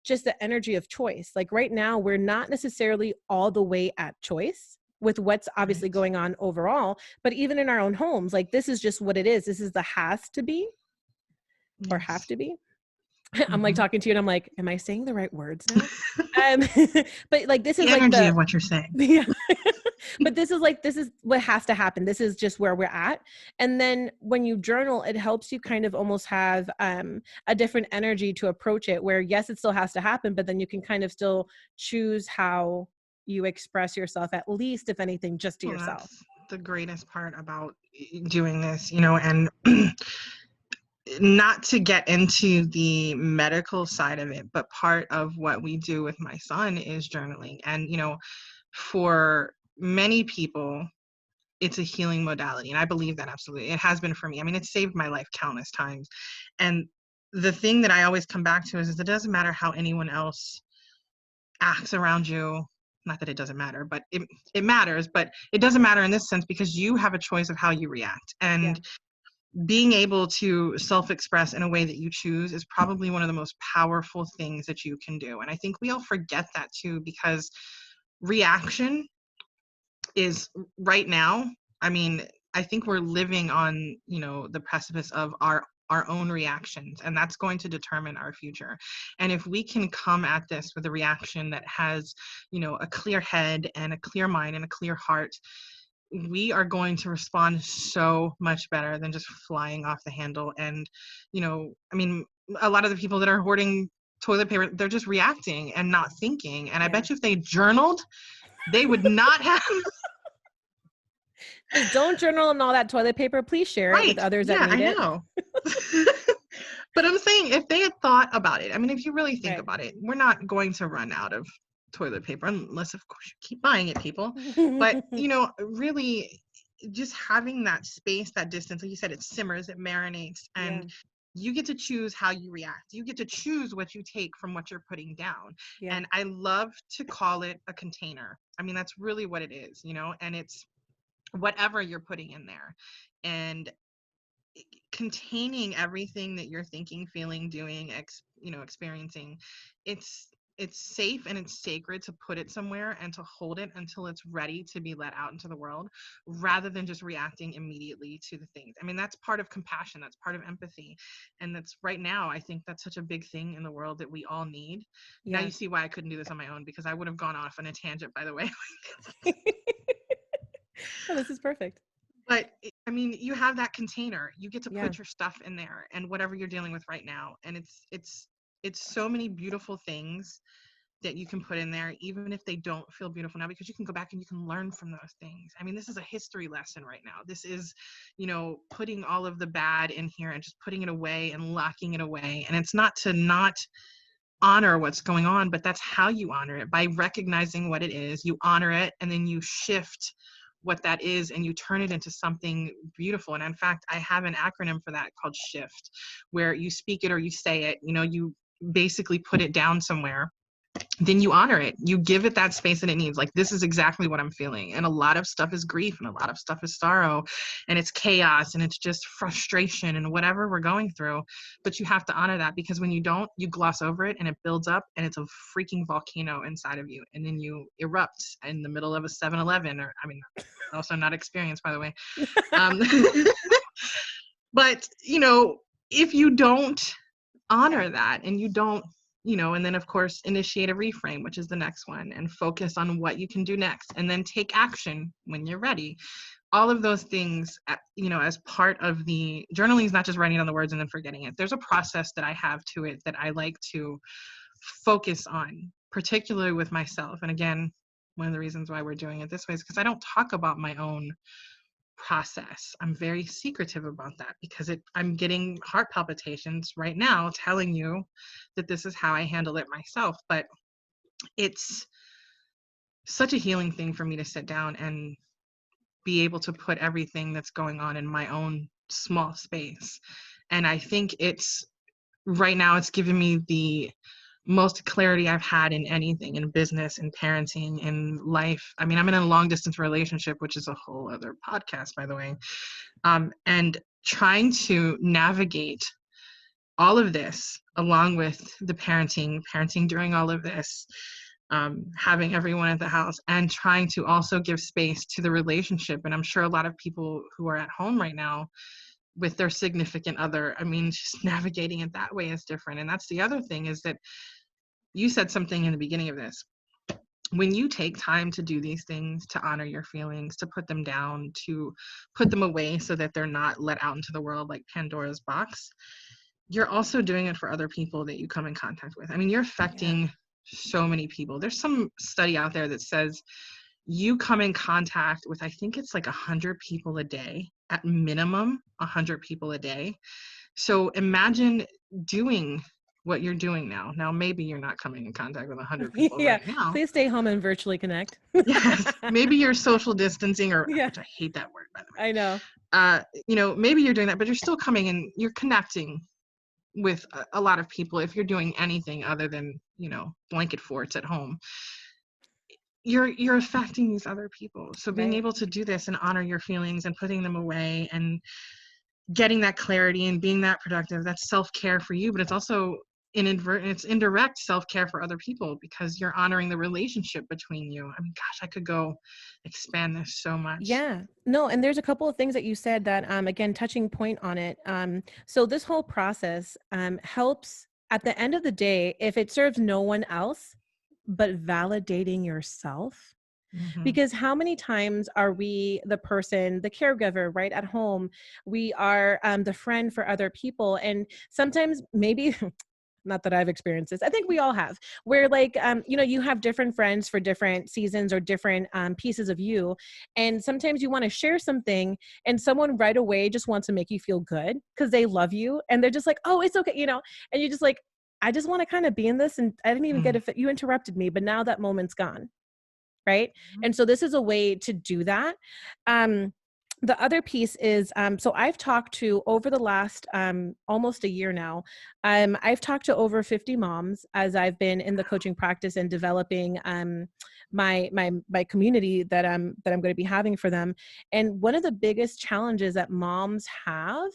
just the energy of choice. Like right now, we're not necessarily all the way at choice with what's obviously Right. going on overall, but even in our own homes, like this is just what it is. This is the has to be or have Yes. to be. I'm like Mm-hmm. talking to you and I'm like, am I saying the right words now? Um, but like, this The is like energy the, of what you're saying. yeah. But this is what has to happen. This is just where we're at. And then when you journal, it helps you kind of almost have a different energy to approach it, where yes, it still has to happen, but then you can kind of still choose how you express yourself, at least if anything, just to Well, yourself. that's the greatest part about doing this, you know, and not to get into the medical side of it, but part of what we do with my son is journaling. And, you know, for many people, it's a healing modality. And I believe that absolutely. It has been for me. I mean, it saved my life countless times. And the thing that I always come back to is it doesn't matter how anyone else acts around you. Not that it doesn't matter, but it matters. But it doesn't matter in this sense, because you have a choice of how you react. Yeah. And being able to self-express in a way that you choose is probably one of the most powerful things that you can do. And I think we all forget that too, because reaction is right now, I mean, I think we're living on, you know, the precipice of our own reactions, and that's going to determine our future. And if we can come at this with a reaction that has, you know, a clear head and a clear mind and a clear heart, we are going to respond so much better than just flying off the handle. And, you know, I mean, a lot of the people that are hoarding toilet paper, they're just reacting and not thinking. And I Yeah. bet you if they journaled, they would not have. Just don't journal and all that toilet paper. Please share it with Right. others that Yeah, need I it. know. But I'm saying, if they had thought about it, I mean, if you really think Right. about it, we're not going to run out of toilet paper unless, of course, you keep buying it, people. But, you know, really just having that space, that distance, like you said, it simmers, it marinates, Yeah. and you get to choose how you react. You get to choose what you take from what you're putting down. Yeah. And I love to call it a container. I mean, that's really what it is, you know, and it's whatever you're putting in there. And containing everything that you're thinking, feeling, doing, you know, experiencing, it's safe and it's sacred to put it somewhere and to hold it until it's ready to be let out into the world, rather than just reacting immediately to the things. I mean, that's part of compassion, that's part of empathy, and that's, right now, I think that's such a big thing in the world that we all need. Now Yeah. you see why I couldn't do this on my own, because I would have gone off on a tangent, by the way. Oh, this is perfect. But I mean, you have that container. You get to Yeah. put your stuff in there and whatever you're dealing with right now. And it's so many beautiful things that you can put in there, even if they don't feel beautiful now, because you can go back and you can learn from those things. I mean, this is a history lesson right now. This is, putting all of the bad in here and just putting it away and locking it away. And it's not to not honor what's going on, but that's how you honor it, by recognizing what it is. You honor it, and then you shift what that is and you turn it into something beautiful. And in fact, I have an acronym for that called SHIFT, where you speak it or you say it, you basically put it down somewhere, then you honor it. You give it that space that it needs. Like, this is exactly what I'm feeling. And a lot of stuff is grief, and a lot of stuff is sorrow, and it's chaos, and it's just frustration and whatever we're going through. But you have to honor that, because when you don't, you gloss over it and it builds up, and it's a freaking volcano inside of you. And then you erupt in the middle of a 7-Eleven, or, I mean, also not experienced, by the way. But, if you don't honor that, and you don't, and then of course initiate a reframe, which is the next one, and focus on what you can do next, and then take action when you're ready. All of those things, as part of the journaling, is not just writing down the words and then forgetting it. There's a process that I have to it that I like to focus on, particularly with myself. And again, one of the reasons why we're doing it this way is because I don't talk about my own process. I'm very secretive about that, because I'm getting heart palpitations right now telling you that this is how I handle it myself. But it's such a healing thing for me to sit down and be able to put everything that's going on in my own small space. And I think right now it's given me the most clarity I've had in anything, in business, in parenting, in life. I mean, I'm in a long distance relationship, which is a whole other podcast, by the way. And trying to navigate all of this along with the parenting during all of this, having everyone at the house, and trying to also give space to the relationship. And I'm sure a lot of people who are at home right now with their significant other, I mean, just navigating it that way is different. And that's the other thing, is that you said something in the beginning of this. When you take time to do these things, to honor your feelings, to put them down, to put them away so that they're not let out into the world like Pandora's box, you're also doing it for other people that you come in contact with. I mean, you're affecting so many people. There's some study out there that says you come in contact with, I think it's like 100 people a day, at minimum 100 people a day. So imagine doing what you're doing now. Now, maybe you're not coming in contact with 100 people right now. Please stay home and virtually connect. Yes, maybe you're social distancing, which I hate that word, by the way. I know. Maybe you're doing that, but you're still coming and you're connecting with a lot of people. If you're doing anything other than, blanket forts at home, you're affecting these other people. So being able to do this and honor your feelings and putting them away and getting that clarity and being that productive, that's self-care for you, but it's also it's indirect self-care for other people, because you're honoring the relationship between you. I mean, gosh, I could go expand this so much. Yeah, no. And there's a couple of things that you said that, again, touching point on it. So this whole process helps at the end of the day, if it serves no one else, but validating yourself. Mm-hmm. Because how many times are we the person, the caregiver, right at home? We are the friend for other people. And sometimes maybe, not that I've experienced this, I think we all have, where like, you have different friends for different seasons or different pieces of you. And sometimes you want to share something and someone right away just wants to make you feel good because they love you. And they're just like, oh, it's okay. And you're just like, I just want to kind of be in this. And I didn't even get it. You interrupted me, but now that moment's gone. Right. Mm-hmm. And so this is a way to do that. The other piece is, so I've talked to, over the last almost a year now, I've talked to over 50 moms as I've been in the coaching practice and developing my community that I'm going to be having for them. And one of the biggest challenges that moms have,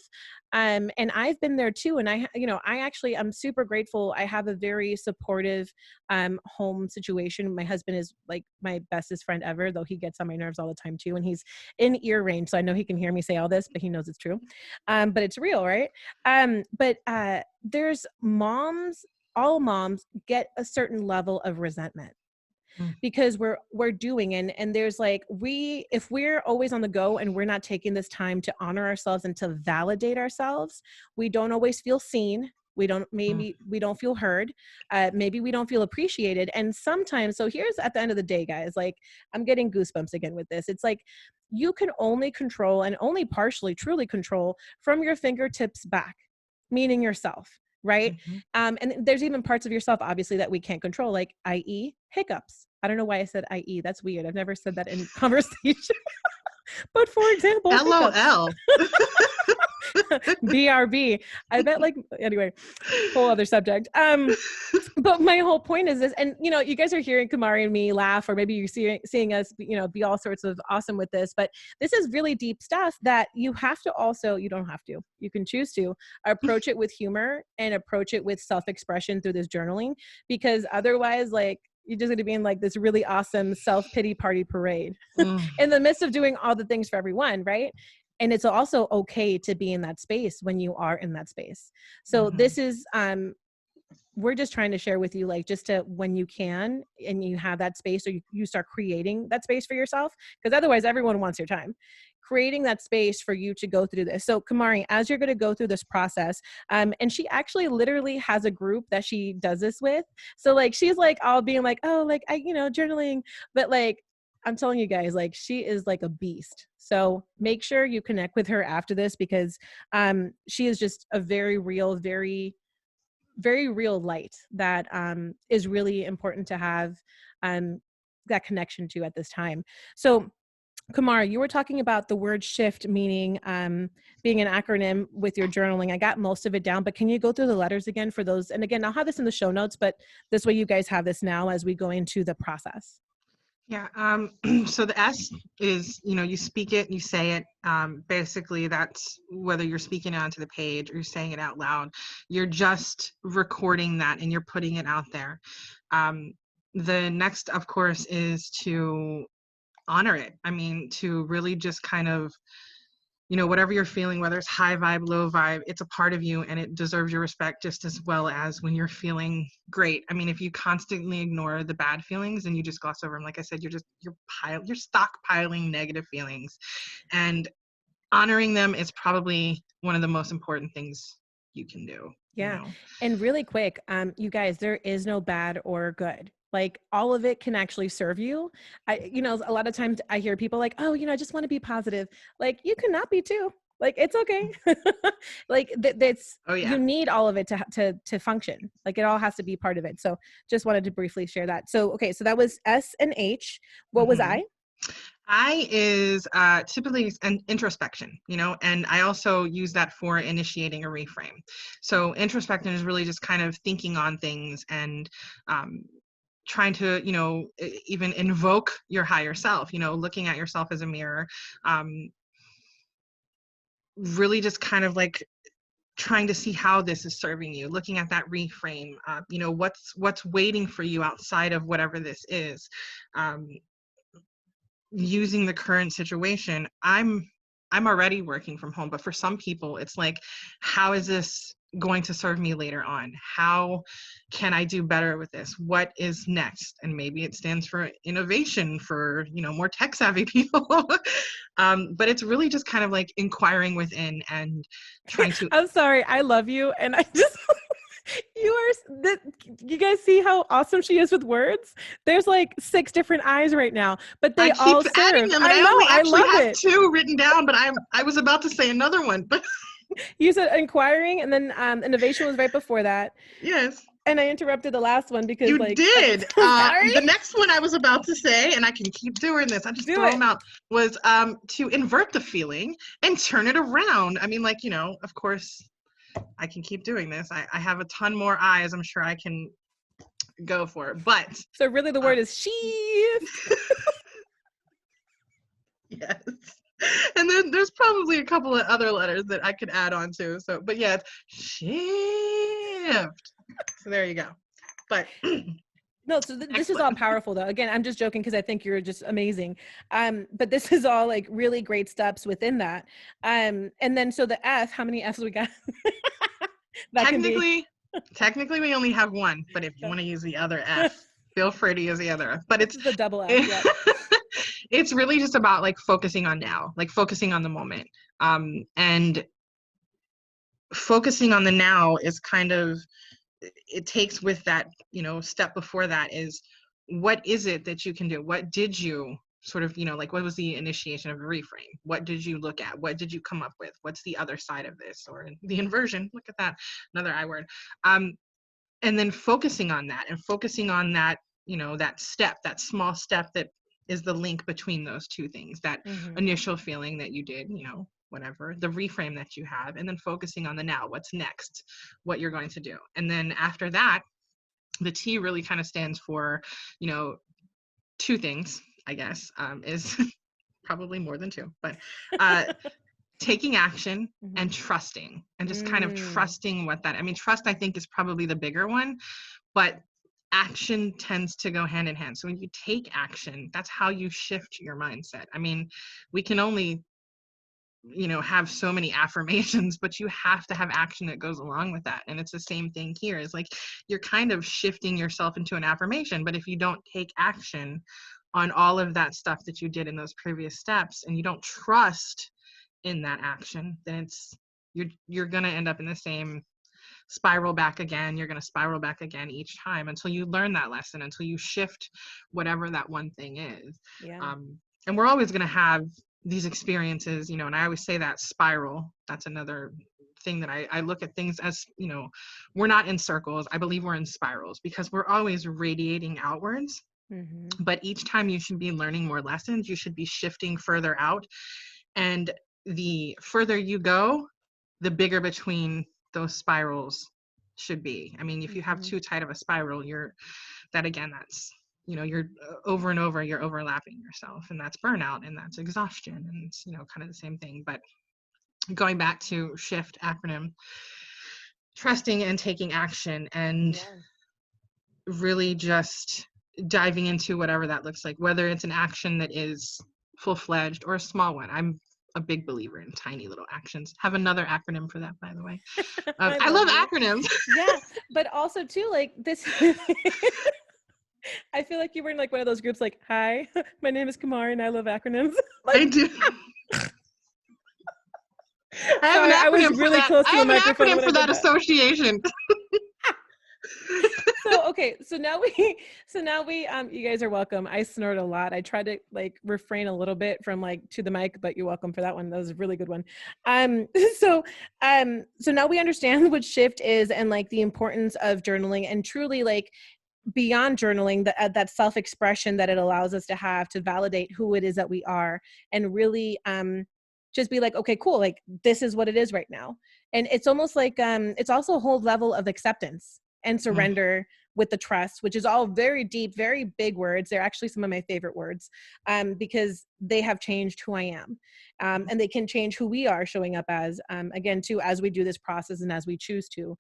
and I've been there too. And I'm super grateful. I have a very supportive home situation. My husband is like my bestest friend ever, though he gets on my nerves all the time too. And he's in ear range. So I know he can hear me say all this, but he knows it's true. But it's real, right? But there's all moms get a certain level of resentment. because we're doing, and there's like, if we're always on the go and we're not taking this time to honor ourselves and to validate ourselves, we don't always feel seen. Maybe we don't feel heard. Maybe we don't feel appreciated. And sometimes, so here's at the end of the day, guys, like, I'm getting goosebumps again with this. It's like, you can only control, and only partially truly control, from your fingertips back, meaning yourself. Right. And there's even parts of yourself, obviously, that we can't control, like, i.e. hiccups. I don't know why I said i.e. That's weird. I've never said that in conversation. But for example, LOL. BRB. I bet, like, anyway, whole other subject. But my whole point is this, and you guys are hearing Kumari and me laugh, or maybe you're seeing us, be all sorts of awesome with this, but this is really deep stuff that you have to also, you don't have to, you can choose to approach it with humor and approach it with self-expression through this journaling, because otherwise, like, you're just going to be in like this really awesome self-pity party parade in the midst of doing all the things for everyone, right? And it's also okay to be in that space when you are in that space. So this is, we're just trying to share with you, like, just to, when you can, and you have that space, or you start creating that space for yourself, because otherwise everyone wants your time. Creating that space for you to go through this. So Kumari, as you're going to go through this process, and she actually literally has a group that she does this with. So like, she's like all being like, oh, like, journaling, but like, I'm telling you guys, like, she is like a beast. So make sure you connect with her after this, because she is just a very real, very, very real light that is really important to have that connection to at this time. So Kumari, you were talking about the word shift, meaning being an acronym with your journaling. I got most of it down, but can you go through the letters again for those? And again, I'll have this in the show notes, but this way you guys have this now as we go into the process. Yeah. So the S is, you speak it, you say it. Basically, that's whether you're speaking it onto the page or you're saying it out loud, you're just recording that and you're putting it out there. The next, of course, is to honor it. I mean, to really just kind of, whatever you're feeling, whether it's high vibe, low vibe, it's a part of you and it deserves your respect just as well as when you're feeling great. I mean, if you constantly ignore the bad feelings and you just gloss over them, like I said, you're stockpiling negative feelings, and honoring them is probably one of the most important things you can do. Yeah. And really quick, you guys, there is no bad or good. Like, all of it can actually serve you. A lot of times I hear people like, oh, I just want to be positive. Like, you cannot be too. Like, it's okay. Like, that's, you need all of it to function. Like, it all has to be part of it. So just wanted to briefly share that. So, okay. So that was S and H. What was I? I is typically an introspection, and I also use that for initiating a reframe. So introspection is really just kind of thinking on things and trying to, even invoke your higher self, looking at yourself as a mirror, really just kind of like trying to see how this is serving you, looking at that reframe, what's waiting for you outside of whatever this is. Using the current situation, I'm already working from home, but for some people it's like, how is this going to serve me later on? How can I do better with this? What is next? And maybe it stands for innovation for, more tech savvy people. But it's really just kind of like inquiring within and trying to. I'm sorry, I love you, and I just you guys see how awesome she is with words? There's like 6 different eyes right now, but they all serve. Adding them, and I only actually have 2 written down, but I was about to say another one. But you said inquiring, and then innovation was right before that. Yes. And I interrupted the last one because you did. The next one I was about to say, and I can keep doing this, I just throw them out, was to invert the feeling and turn it around. I mean, like, of course, I can keep doing this. I have a ton more eyes I'm sure I can go for. But so really the word is shift. Yes. And then there's probably a couple of other letters that I could add on to. So, but yeah, it's shift. So there you go. But no, so this is all powerful though. Again, I'm just joking because I think you're just amazing. But this is all like really great steps within that. And then so the F, how many Fs we got? Technically we only have one, but if you want to use the other F, feel free to use the other, but it's the double F. Yeah. It's really just about like focusing on now, like focusing on the moment. And focusing on the now is kind of, it takes with that, you know, step before that is, what is it that you can do? What did you sort of, you know, like what was the initiation of a reframe? What did you look at? What did you come up with? What's the other side of this? Or the inversion, look at that, another I word. And then focusing on that and focusing on that, you know, that step, that small step that is the link between those two things, that initial feeling that you did, you know, whatever, the reframe that you have, and then focusing on the now, what's next, what you're going to do. And then after that, the T really kind of stands for, you know, two things, I guess, is probably more than two, but taking action and trusting, and just kind of trusting what that, I mean, trust, I think, is probably the bigger one, but action tends to go hand in hand. So when you take action, that's how you shift your mindset. I mean, we can only, you know, have so many affirmations, but you have to have action that goes along with that. And it's the same thing here, is like, you're kind of shifting yourself into an affirmation, but if you don't take action on all of that stuff that you did in those previous steps, and you don't trust in that action, then it's, you're going to end up in the same spiral back again. You're going to spiral back again each time until you learn that lesson, until you shift whatever that one thing is. And we're always going to have these experiences, you know, and I always say that spiral, that's another thing that I look at things as, you know, we're not in circles. I believe we're in spirals, because we're always radiating outwards. But each time you should be learning more lessons, you should be shifting further out. And the further you go, the bigger between those spirals should be. I mean, if you have too tight of a spiral, that's, you know, you're over and over, you're overlapping yourself, and that's burnout, and that's exhaustion, and it's, you know, kind of the same thing. But going back to SHIFT acronym, trusting and taking action, and really just diving into whatever that looks like, whether it's an action that is full-fledged or a small one. I'm a big believer in tiny little actions. Have another acronym for that, by the way. I love acronyms. Yeah, but also too, like this, I feel like you were in like one of those groups like, hi, my name is Kumari and I love acronyms. Like, I do. I was really close to the microphone. I have an acronym for that association. So now we you guys are welcome. I snort a lot. I try to like refrain a little bit from like to the mic, but you're welcome for that one. That was a really good one. So now we understand what SHIFT is, and like the importance of journaling, and truly like beyond journaling, that self-expression that it allows us to have to validate who it is that we are, and really just be like, okay, cool, like this is what it is right now. And it's almost like it's also a whole level of acceptance and surrender with the trust, which is all very deep, very big words. They're actually some of my favorite words, because they have changed who I am, and they can change who we are showing up as, again, too, as we do this process and as we choose to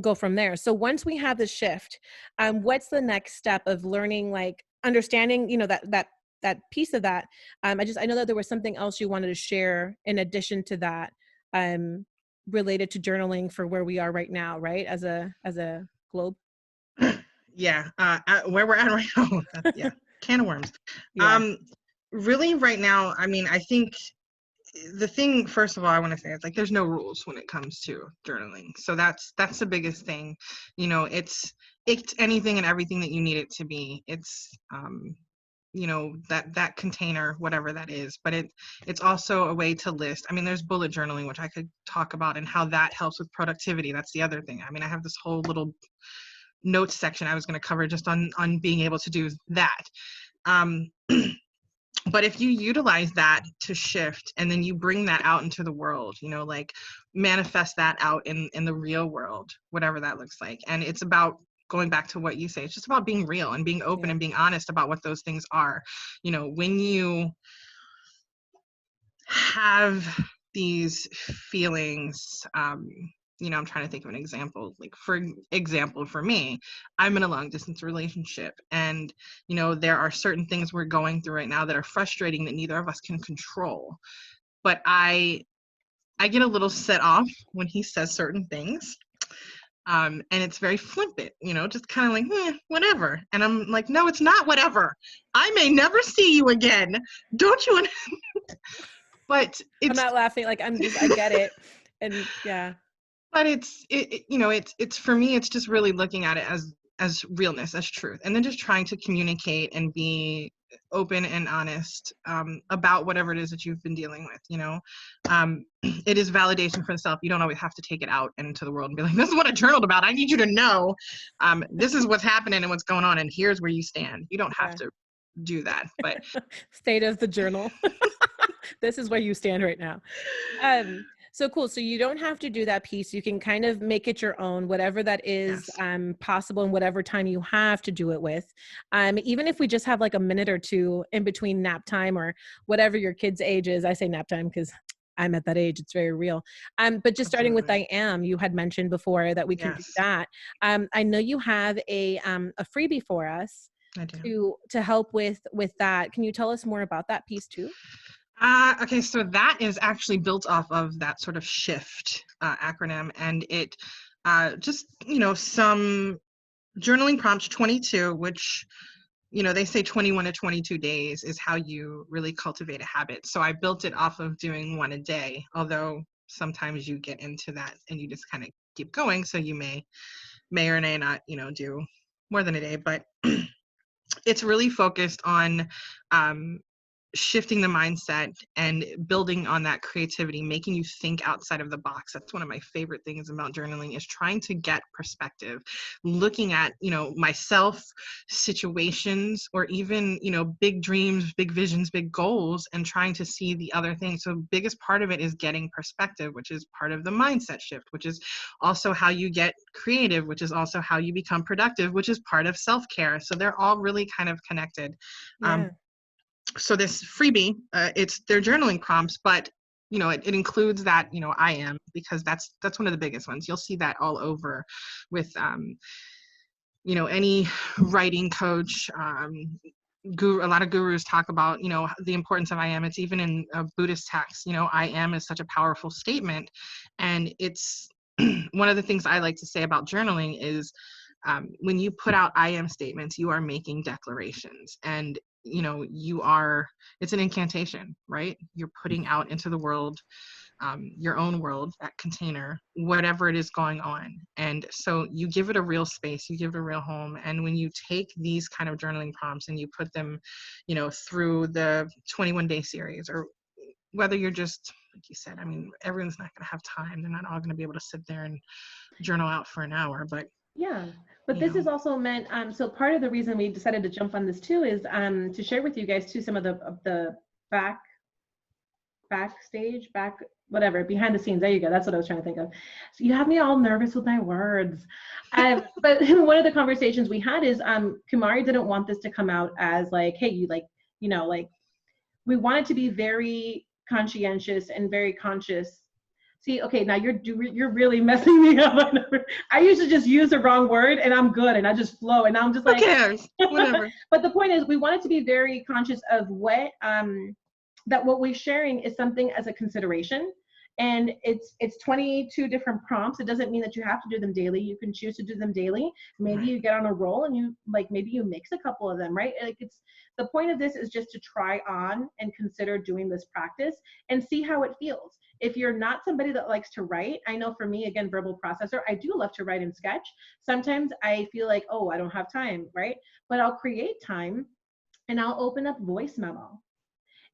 go from there. So once we have the shift, what's the next step of learning, like understanding, you know, that piece of that? I know that there was something else you wanted to share in addition to that, related to journaling for where we are right now, right? As a globe. Yeah. Where we're at right now. Yeah. Can of worms. Yeah. Really right now, I mean, I think the thing, first of all, I want to say is like, there's no rules when it comes to journaling. So that's the biggest thing. You know, it's anything and everything that you need it to be. It's, you know, that container, whatever that is, but it's also a way to list. I mean, there's bullet journaling, which I could talk about, and how that helps with productivity. That's the other thing. I mean, I have this whole little notes section I was going to cover just on being able to do that. But if you utilize that to shift, and then you bring that out into the world, you know, like manifest that out in the real world, whatever that looks like. And it's about going back to what you say, it's just about being real and being open and being honest about what those things are. You know, when you have these feelings, you know, I'm trying to think of an example. Like, for example, for me, I'm in a long distance relationship, and, you know, there are certain things we're going through right now that are frustrating that neither of us can control. But I get a little set off when he says certain things. And it's very flippant, just kind of like, whatever. And I'm like, no, it's not whatever. I may never see you again. Don't you? But I'm it's, not laughing. Like, I get it. And yeah. but it's for me, it's just really looking at it as realness, as truth, and then just trying to communicate and be open and honest about whatever it is that you've been dealing with. It is validation for the self. You don't always have to take it out into the world and be like, this is what I journaled about. I need you to know this is what's happening and what's going on, and here's where you stand. You don't have to do that, but state of the journal. This is where you stand right now. So cool. So you don't have to do that piece. You can kind of make it your own, whatever that is possible, and whatever time you have to do it with. Even if we just have like a minute or two in between nap time or whatever your kid's age is. I say nap time because I'm at that age. It's very real. But just starting with I am, you had mentioned before that we can do that. I know you have a freebie for us to help with that. Can you tell us more about that piece too? Okay, so that is actually built off of that sort of SHIFT acronym, and it just, some journaling prompts, 22, which, they say 21 to 22 days is how you really cultivate a habit. So I built it off of doing one a day, although sometimes you get into that and you just kind of keep going. So you may or may not, do more than a day, but it's really focused on shifting the mindset and building on that creativity, making you think outside of the box. That's one of my favorite things about journaling, is trying to get perspective, looking at, myself, situations, or even, big dreams, big visions, big goals, and trying to see the other things. So biggest part of it is getting perspective, which is part of the mindset shift, which is also how you get creative, which is also how you become productive, which is part of self-care. So they're all really kind of connected. So this freebie, it's their journaling prompts, but it includes that, I am, because that's one of the biggest ones. You'll see that all over with any writing coach. A lot of gurus talk about the importance of I am. It's even in Buddhist texts. I am is such a powerful statement, and it's one of the things I like to say about journaling is when you put out I am statements, you are making declarations, and it's an incantation, right? You're putting out into the world, your own world, that container, whatever it is going on. And so you give it a real space, you give it a real home. And when you take these kind of journaling prompts and you put them, through the 21-day series, or whether you're just, like you said, everyone's not going to have time. They're not all going to be able to sit there and journal out for an hour, but but this is also meant, so part of the reason we decided to jump on this too is to share with you guys too some of the backstage, behind the scenes. There you go. That's what I was trying to think of. So you have me all nervous with my words. But one of the conversations we had is Kumari didn't want this to come out as like, hey, we want it to be very conscientious and very conscious. See, okay, now you're really messing me up. I used to just use the wrong word and I'm good and I just flow and I'm just like, who cares? Whatever. But the point is, we want it to be very conscious of what we're sharing is something as a consideration. And it's 22 different prompts. It doesn't mean that you have to do them daily. You can choose to do them daily. Maybe you get on a roll and maybe you mix a couple of them, right? The point of this is just to try on and consider doing this practice and see how it feels. If you're not somebody that likes to write, I know for me, again, verbal processor, I do love to write and sketch. Sometimes I feel like, oh, I don't have time, right? But I'll create time and I'll open up voice memo.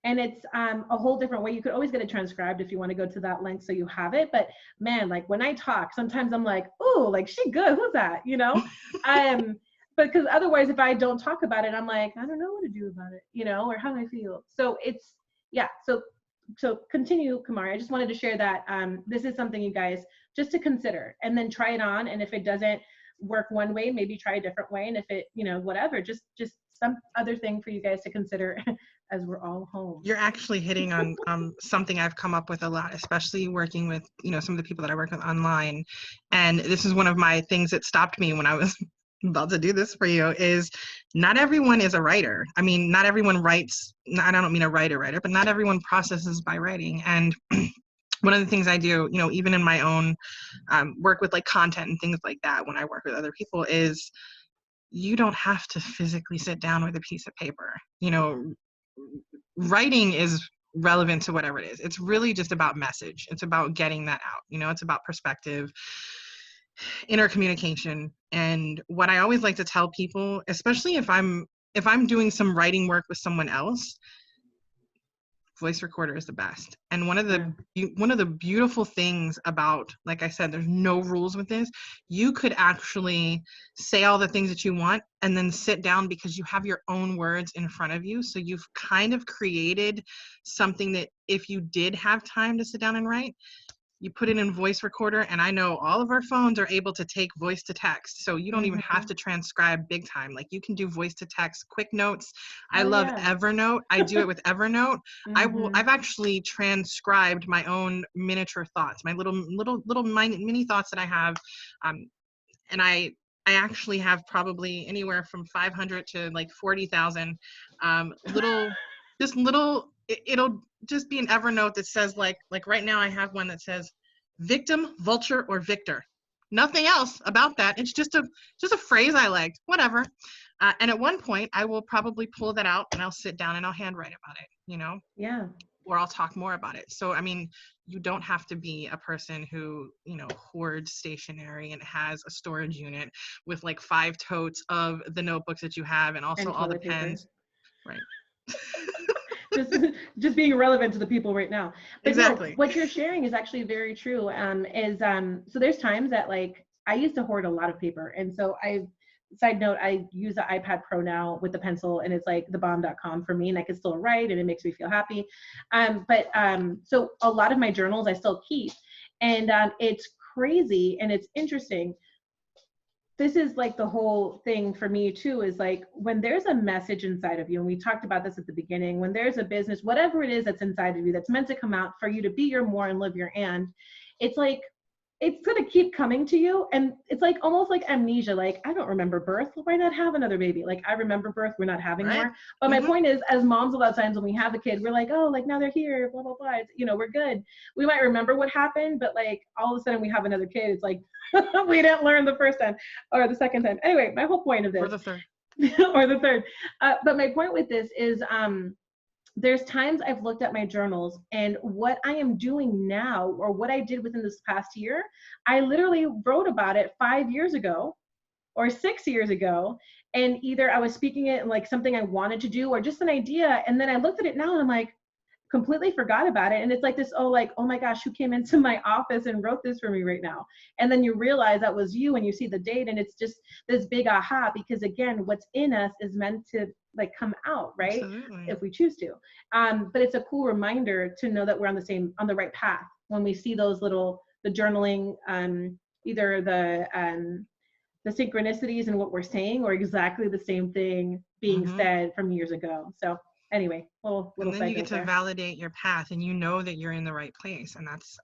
And it's a whole different way. You could always get it transcribed if you want to go to that link so you have it. But man, when I talk, sometimes I'm like, oh, she good. Who's that? Because otherwise, if I don't talk about it, I'm like, I don't know what to do about it, or how I feel. So it's, So continue, Kumari. I just wanted to share that this is something you guys just to consider and then try it on. And if it doesn't work one way, maybe try a different way. And if it, whatever, just some other thing for you guys to consider as we're all home. You're actually hitting on something I've come up with a lot, especially working with, some of the people that I work with online. And this is one of my things that stopped me when I was about to do this for you, is not everyone is a writer. Not everyone writes. I don't mean a writer, but not everyone processes by writing. And one of the things I do, you know, even in my own work with like content and things like that, when I work with other people, is you don't have to physically sit down with a piece of paper. You know, writing is relevant to whatever it is. It's really just about message. It's about getting that out. You know, it's about perspective, inner communication. And what I always like to tell people, especially if I'm doing some writing work with someone else, voice recorder is the best. And one of the beautiful things about, like I said, there's no rules with this. You could actually say all the things that you want and then sit down because you have your own words in front of you. So you've kind of created something that if you did have time to sit down and write, you put it in voice recorder, and I know all of our phones are able to take voice to text. So you don't even have to transcribe big time. Like you can do voice to text, quick notes. I love Evernote. I do it with Evernote. I've actually transcribed my own miniature thoughts, my little mini thoughts that I have. And I actually have probably anywhere from 500 to like 40,000 it'll just be an Evernote that says like right now I have one that says victim, vulture, or victor. Nothing else about that. It's just a phrase I liked, whatever. And at one point I will probably pull that out and I'll sit down and I'll handwrite about it, you know? Yeah. Or I'll talk more about it. So, I mean, you don't have to be a person who, you know, hoards stationery and has a storage unit with like 5 totes of the notebooks that you have and also all the pens. Right. just being relevant to the people right now. But exactly. No, what you're sharing is actually very true. So there's times that like I used to hoard a lot of paper, and so side note, I use the iPad Pro now with the pencil, and it's like thebomb.com for me, and I can still write and it makes me feel happy. So a lot of my journals I still keep, and it's crazy and it's interesting. This is like the whole thing for me too, is like when there's a message inside of you, and we talked about this at the beginning, when there's a business, whatever it is that's inside of you that's meant to come out for you to be your more and live your and, it's like it's going to keep coming to you. And it's like almost like amnesia. Like, I don't remember birth. Why not have another baby? Like, I remember birth. We're not having more. But my point is, as moms, a lot of times when we have a kid, we're like, oh, like now they're here, blah, blah, blah. It's, you know, we're good. We might remember what happened, but like all of a sudden we have another kid. It's like, we didn't learn the first time or the second time. Anyway, my whole point of this. Or the third. or the third. But my point with this is, there's times I've looked at my journals and what I am doing now or what I did within this past year, I literally wrote about it 5 years ago or 6 years ago. And either I was speaking it in like something I wanted to do or just an idea. And then I looked at it now and I'm like, completely forgot about it. And it's like this, oh my gosh, who came into my office and wrote this for me right now? And then you realize that was you and you see the date and it's just this big aha, because again, what's in us is meant to like come out, right? Absolutely. If we choose to. But it's a cool reminder to know that we're on the right path when we see those the journaling, either the synchronicities in what we're saying or exactly the same thing being said from years ago. So anyway, little and then you get to there. validate your path and you know that you're in the right place. And that's,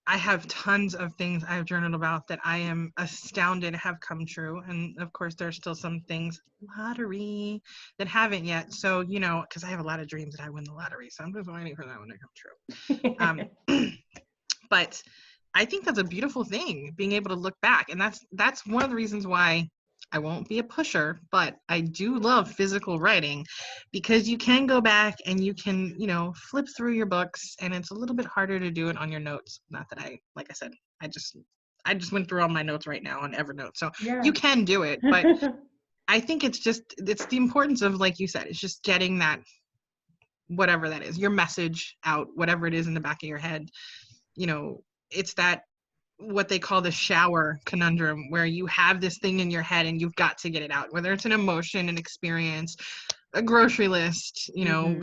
I have tons of things I've journaled about that I am astounded have come true. And of course, there's still some things, lottery, that haven't yet. So, because I have a lot of dreams that I win the lottery. So I'm just waiting for that one to come true. But I think that's a beautiful thing, being able to look back. And that's one of the reasons why I won't be a pusher, but I do love physical writing, because you can go back and you can, flip through your books, and it's a little bit harder to do it on your notes. Not that like I said, I just went through all my notes right now on Evernote. So you can do it, but I think it's the importance of, like you said, it's just getting that, whatever that is, your message out, whatever it is in the back of your head. It's that, what they call the shower conundrum, where you have this thing in your head and you've got to get it out, whether it's an emotion, an experience, a grocery list,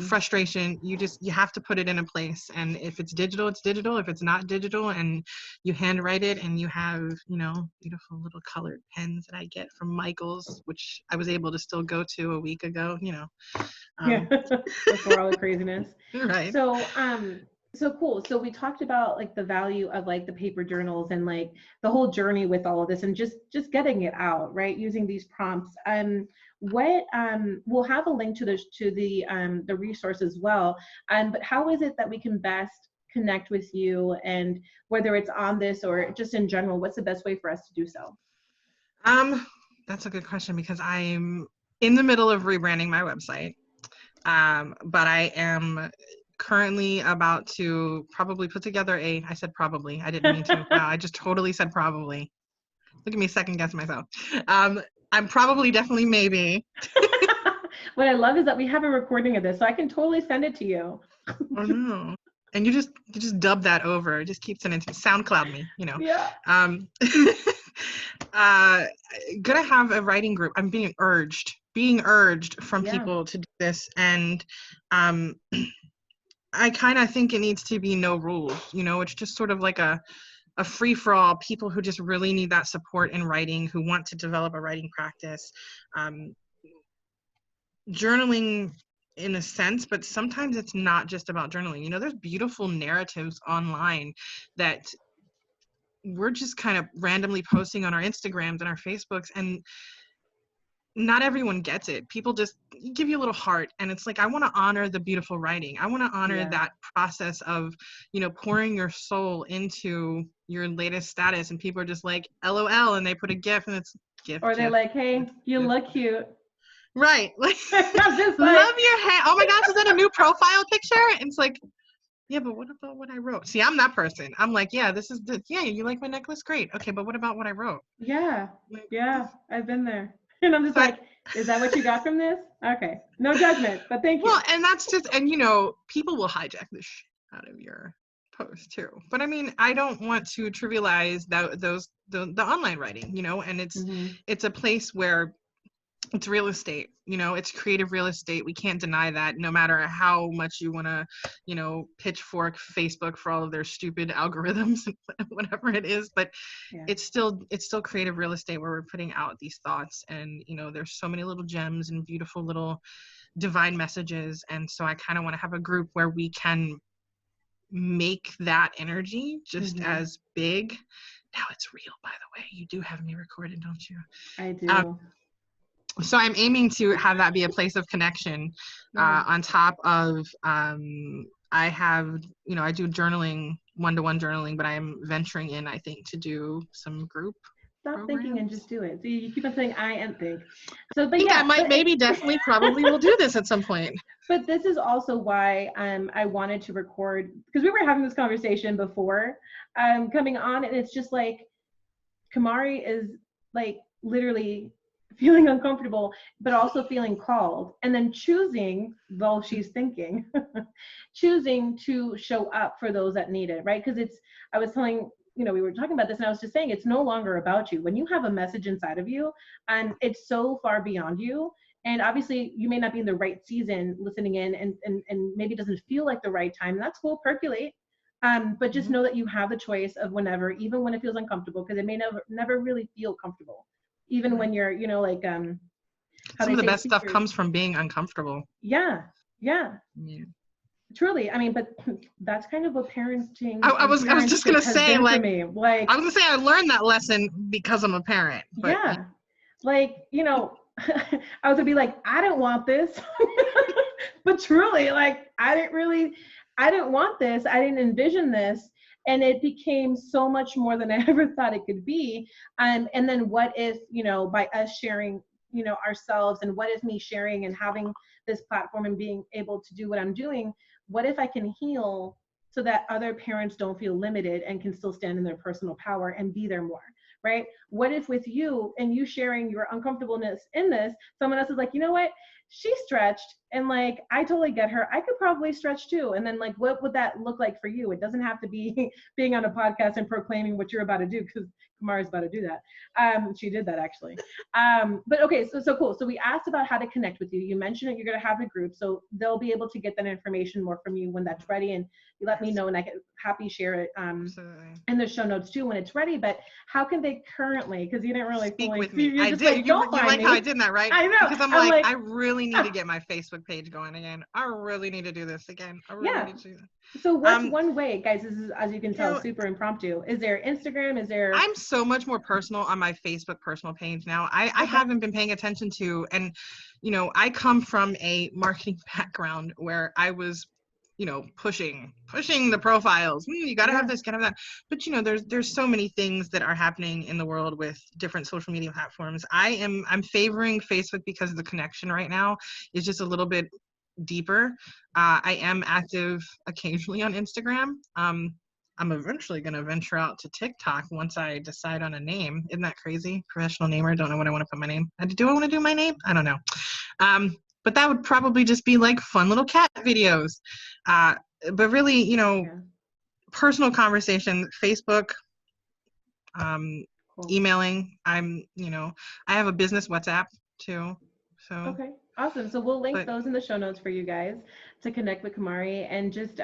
frustration. You have to put it in a place. And if it's digital, it's digital. If it's not digital and you handwrite it, and you have, beautiful little colored pens that I get from Michael's, which I was able to still go to a week ago, before all the craziness. Right. So cool. So we talked about like the value of like the paper journals and like the whole journey with all of this and just getting it out, right? Using these prompts. We'll have a link to the resource as well. But how is it that we can best connect with you, and whether it's on this or just in general, what's the best way for us to do so? That's a good question because I'm in the middle of rebranding my website. But I am currently about to probably put together I said probably, I didn't mean to. Wow, I just totally said probably. Look at me second guess myself. I'm probably definitely maybe. What I love is that we have a recording of this, so I can totally send it to you. Oh no. And you just dub that over. Just keep sending to me. SoundCloud me, you know. Yeah. Gonna have a writing group. I'm being urged from people to do this, and I kind of think it needs to be no rules. You know, it's just sort of like a free for all. People who just really need that support in writing, who want to develop a writing practice, journaling in a sense, but sometimes it's not just about journaling. You know, there's beautiful narratives online that we're just kind of randomly posting on our Instagrams and our Facebooks, and not everyone gets it. People just give you a little heart, and it's like, I want to honor the beautiful writing. I want to honor that process of, you know, pouring your soul into your latest status, and people are just like, LOL, and they put a GIF, and it's GIF. Or they're like, hey, you look cute. Right. Like, I'm just love like, your hair. Oh my gosh, is that a new profile picture? And it's like, yeah, but what about what I wrote? See, I'm that person. I'm like, yeah, you like my necklace? Great. Okay, but what about what I wrote? Yeah, I've been there. And I'm just like, is that what you got from this? Okay, no judgment, but thank you. Well, and that's just, and you know, people will hijack the shit out of your post too. But I mean, I don't want to trivialize the online writing, you know, and it's a place where it's real estate, you know, it's creative real estate. We can't deny that, no matter how much you want to, you know, pitchfork Facebook for all of their stupid algorithms and whatever it is. But it's still creative real estate where we're putting out these thoughts, and, you know, there's so many little gems and beautiful little divine messages. And so I kind of want to have a group where we can make that energy just as big. Now it's real, by the way. You do have me recorded, don't you? I do. So I'm aiming to have that be a place of connection, on top of, I have, you know, I do journaling, one-to-one journaling, but I am venturing in, I think, to do some group Stop programs. thinking and just do it. So you keep on saying I and think. So, but I think I might, maybe, definitely, probably will do this at some point. But this is also why I wanted to record, because we were having this conversation before coming on, and it's just like, Kumari is like literally feeling uncomfortable, but also feeling called, and then choosing, though she's thinking, choosing to show up for those that need it, right? Because I was telling, you know, we were talking about this, and I was just saying, it's no longer about you. When you have a message inside of you, and it's so far beyond you, and obviously you may not be in the right season listening in, and maybe it doesn't feel like the right time, and that's cool, percolate. But just know that you have the choice of whenever, even when it feels uncomfortable, because it may never really feel comfortable. Even when you're, you know, like, some of the best stuff comes from being uncomfortable. Yeah. Truly. I mean, but that's kind of what parenting. I was just gonna say, like, me. Like, I was gonna say, I learned that lesson because I'm a parent. But, like, you know, I was gonna be like, I didn't want this, but truly, like, I didn't want this. I didn't envision this. And it became so much more than I ever thought it could be. And then what if, you know, by us sharing, you know, ourselves, and what if me sharing and having this platform and being able to do what I'm doing, what if I can heal so that other parents don't feel limited and can still stand in their personal power and be there more, right? What if with you and you sharing your uncomfortableness in this, someone else is like, you know what? She stretched, and like, I totally get her. I could probably stretch too. And then like, what would that look like for you? It doesn't have to be being on a podcast and proclaiming what you're about to do, because Kumari's about to do that. She did that actually. But okay, so cool. So we asked about how to connect with you. You mentioned that you're going to have a group, so they'll be able to get that information more from you when that's ready, and you let me know, and I can happy share it in the show notes too when it's ready. But how can they currently, because you didn't really speak with me. I did. Like, you like how I did that, right? I know. Because I'm like, I really need to get my Facebook page going again. I really need to do this again. I really need to do that. So what's one way, guys, this is, as you can tell, super impromptu. Is there Instagram? Is there? I'm so much more personal on my Facebook personal page now. I haven't been paying attention to, and, you know, I come from a marketing background where I was pushing the profiles. You got to have this, got to have that. But there's so many things that are happening in the world with different social media platforms. I'm favoring Facebook because the connection right now is just a little bit deeper. I am active occasionally on Instagram. I'm eventually going to venture out to TikTok once I decide on a name. Isn't that crazy? Professional namer. Don't know what I want to put my name. Do I want to do my name? I don't know. But that would probably just be like fun little cat videos. But really, personal conversation, Facebook, cool. Emailing. I have a business WhatsApp too. So. Okay, awesome. So we'll link those in the show notes for you guys to connect with Kumari. And just,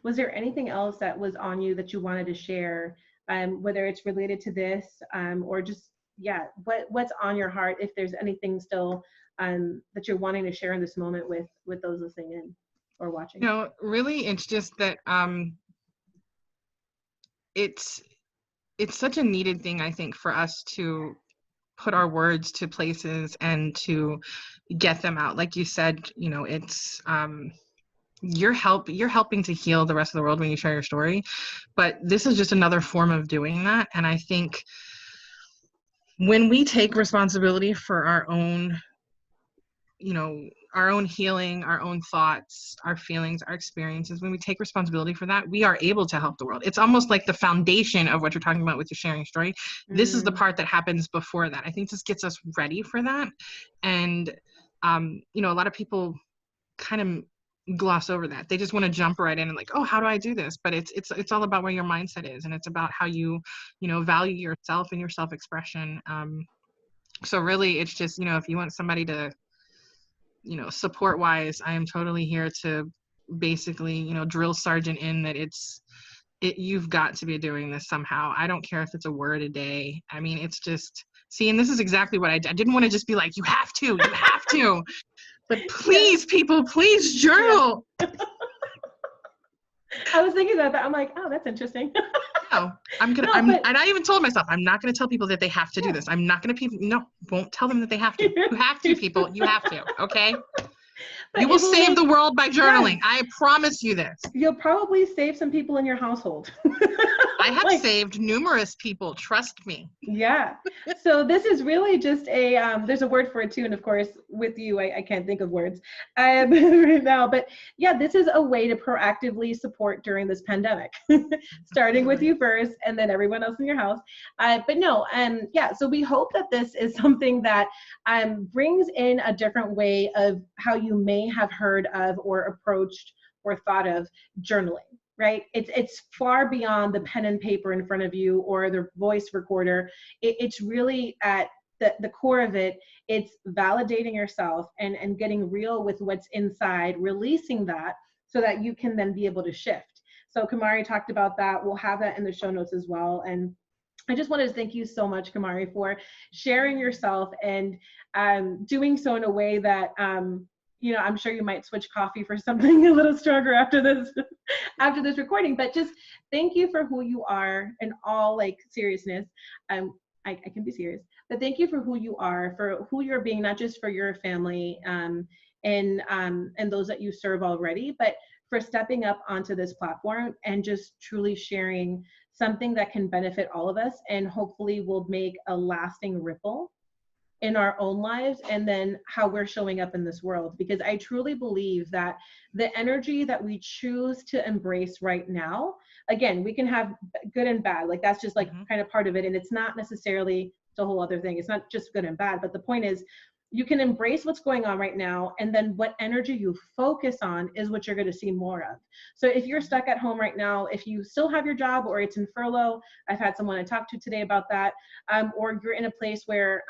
was there anything else that was on you that you wanted to share, whether it's related to this, or just, what's on your heart, if there's anything still that you're wanting to share in this moment with those listening in or watching? Really, it's just that it's such a needed thing, I think, for us to put our words to places and to get them out. Like you said, it's you're helping to heal the rest of the world when you share your story, but this is just another form of doing that. And I think when we take responsibility for our own healing, our own thoughts, our feelings, our experiences, when we take responsibility for that, we are able to help the world. It's almost like the foundation of what you're talking about with your sharing story. This is the part that happens before that. I think this gets us ready for that. And, a lot of people kind of gloss over that. They just want to jump right in and like, oh, how do I do this? But it's all about where your mindset is. And it's about how you value yourself and your self-expression. So really it's just, if you want somebody to, support wise, I am totally here to basically, drill sergeant in that you've got to be doing this somehow. I don't care if it's a word a day. I mean, it's just, and this is exactly what I didn't want to just be like, you have to, but please people, please journal. I was thinking about that. I'm like, oh, that's interesting. No, and I even told myself, I'm not going to tell people that they have to do this. I'm not going to, won't tell them that they have to. You have to, people. You have to. Okay. But you will save the world by journaling. Yes. I promise you this. You'll probably save some people in your household. I have saved numerous people. Trust me. Yeah. So this is really just there's a word for it too. And of course, with you, I can't think of words right now. But yeah, this is a way to proactively support during this pandemic, starting with you first and then everyone else in your house. But no, so we hope that this is something that brings in a different way of how you may have heard of or approached or thought of journaling. Right? It's far beyond the pen and paper in front of you or the voice recorder. It's really at the core of it. It's validating yourself and getting real with what's inside, releasing that so that you can then be able to shift. So Kumari talked about that. We'll have that in the show notes as well. And I just wanted to thank you so much, Kumari, for sharing yourself and doing so in a way that I'm sure you might switch coffee for something a little stronger after this recording, but just thank you for who you are in all seriousness. I can be serious, but thank you for who you are, for who you're being, not just for your family and those that you serve already, but for stepping up onto this platform and just truly sharing something that can benefit all of us and hopefully will make a lasting ripple in our own lives and then how we're showing up in this world. Because I truly believe that the energy that we choose to embrace right now, again, we can have good and bad, that's just kind of part of it. And it's not necessarily the whole other thing. It's not just good and bad, but the point is you can embrace what's going on right now. And then what energy you focus on is what you're going to see more of. So if you're stuck at home right now, if you still have your job or it's in furlough, I've had someone I talked to today about that, or you're in a place where,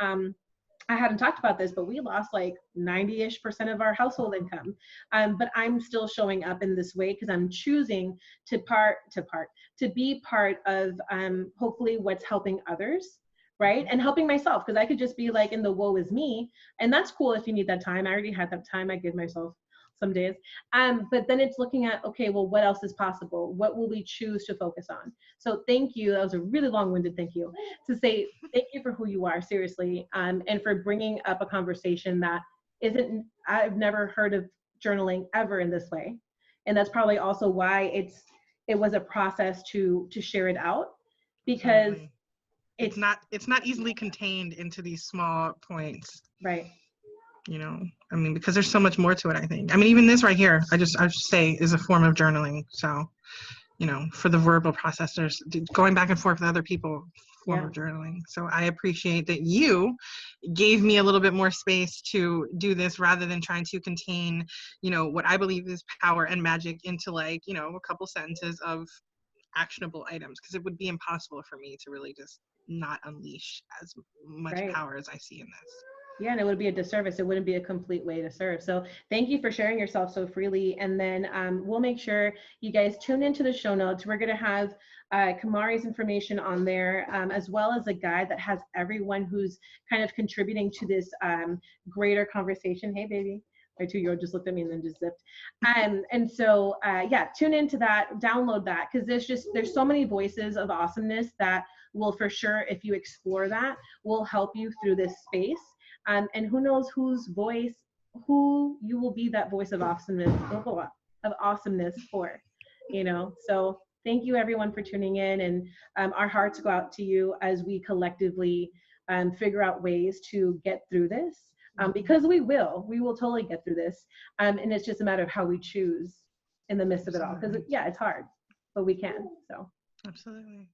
I hadn't talked about this, but we lost 90-ish% of our household income. But I'm still showing up in this way because I'm choosing to be part of hopefully what's helping others, right? And helping myself, because I could just be in the woe is me. And that's cool if you need that time. I already had that time. I give myself some days. But then it's looking at, okay, well, what else is possible? What will we choose to focus on? So thank you. That was a really long-winded thank you to say thank you for who you are, seriously, and for bringing up a conversation that I've never heard of journaling ever in this way. And that's probably also why it was a process to share it out, because Absolutely. It's not easily contained into these small points. right. You know, I mean, because there's so much more to it, I think. I mean, even this right here, I just say is a form of journaling. So, you know, for the verbal processors, going back and forth with other people, form of journaling. So I appreciate that you gave me a little bit more space to do this rather than trying to contain, you know, what I believe is power and magic into, like, you know, a couple sentences of actionable items, because it would be impossible for me to really just not unleash as much power as I see in this. Yeah, and it would be a disservice. It wouldn't be a complete way to serve. So thank you for sharing yourself so freely. And then we'll make sure you guys tune into the show notes. We're going to have Kumari's information on there, as well as a guide that has everyone who's kind of contributing to this greater conversation. Hey, baby. My 2-year-old just looked at me and then just zipped. And so, yeah, tune into that, download that, because there's so many voices of awesomeness that will, for sure, if you explore that, will help you through this space. And who knows who you will be that voice of awesomeness for, you know. So thank you everyone for tuning in, and our hearts go out to you as we collectively figure out ways to get through this, because we will totally get through this, and it's just a matter of how we choose in the midst of it all, because it's hard, but we can. So absolutely.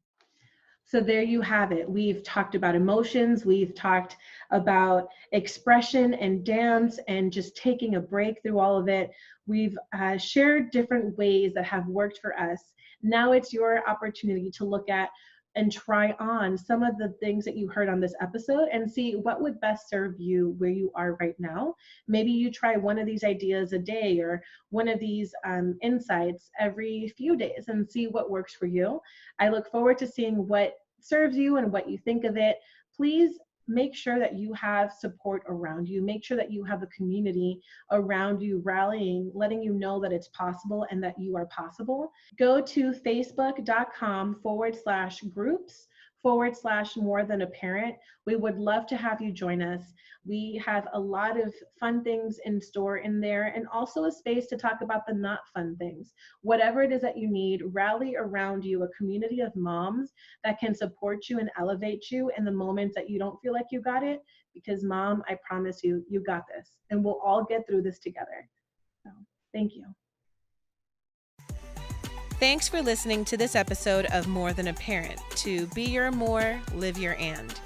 So there you have it. We've talked about emotions. We've talked about expression and dance and just taking a break through all of it. We've shared different ways that have worked for us. Now it's your opportunity to look at and try on some of the things that you heard on this episode and see what would best serve you where you are right now. Maybe you try one of these ideas a day, or one of these insights every few days, and see what works for you. I look forward to seeing what serves you and what you think of it. Please make sure that you have support around you. Make sure that you have a community around you rallying, letting you know that it's possible and that you are possible. Go to facebook.com/groups/more than a parent. We would love to have you join us. We have a lot of fun things in store in there, and also a space to talk about the not fun things. Whatever it is that you need, rally around you a community of moms that can support you and elevate you in the moments that you don't feel like you got it, because Mom, I promise you, you got this, and we'll all get through this together. So thank you. Thanks for listening to this episode of More Than a Parent. To be your more, live your and.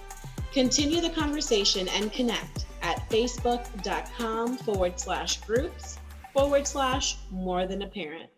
Continue the conversation and connect at facebook.com/groups/more than a parent.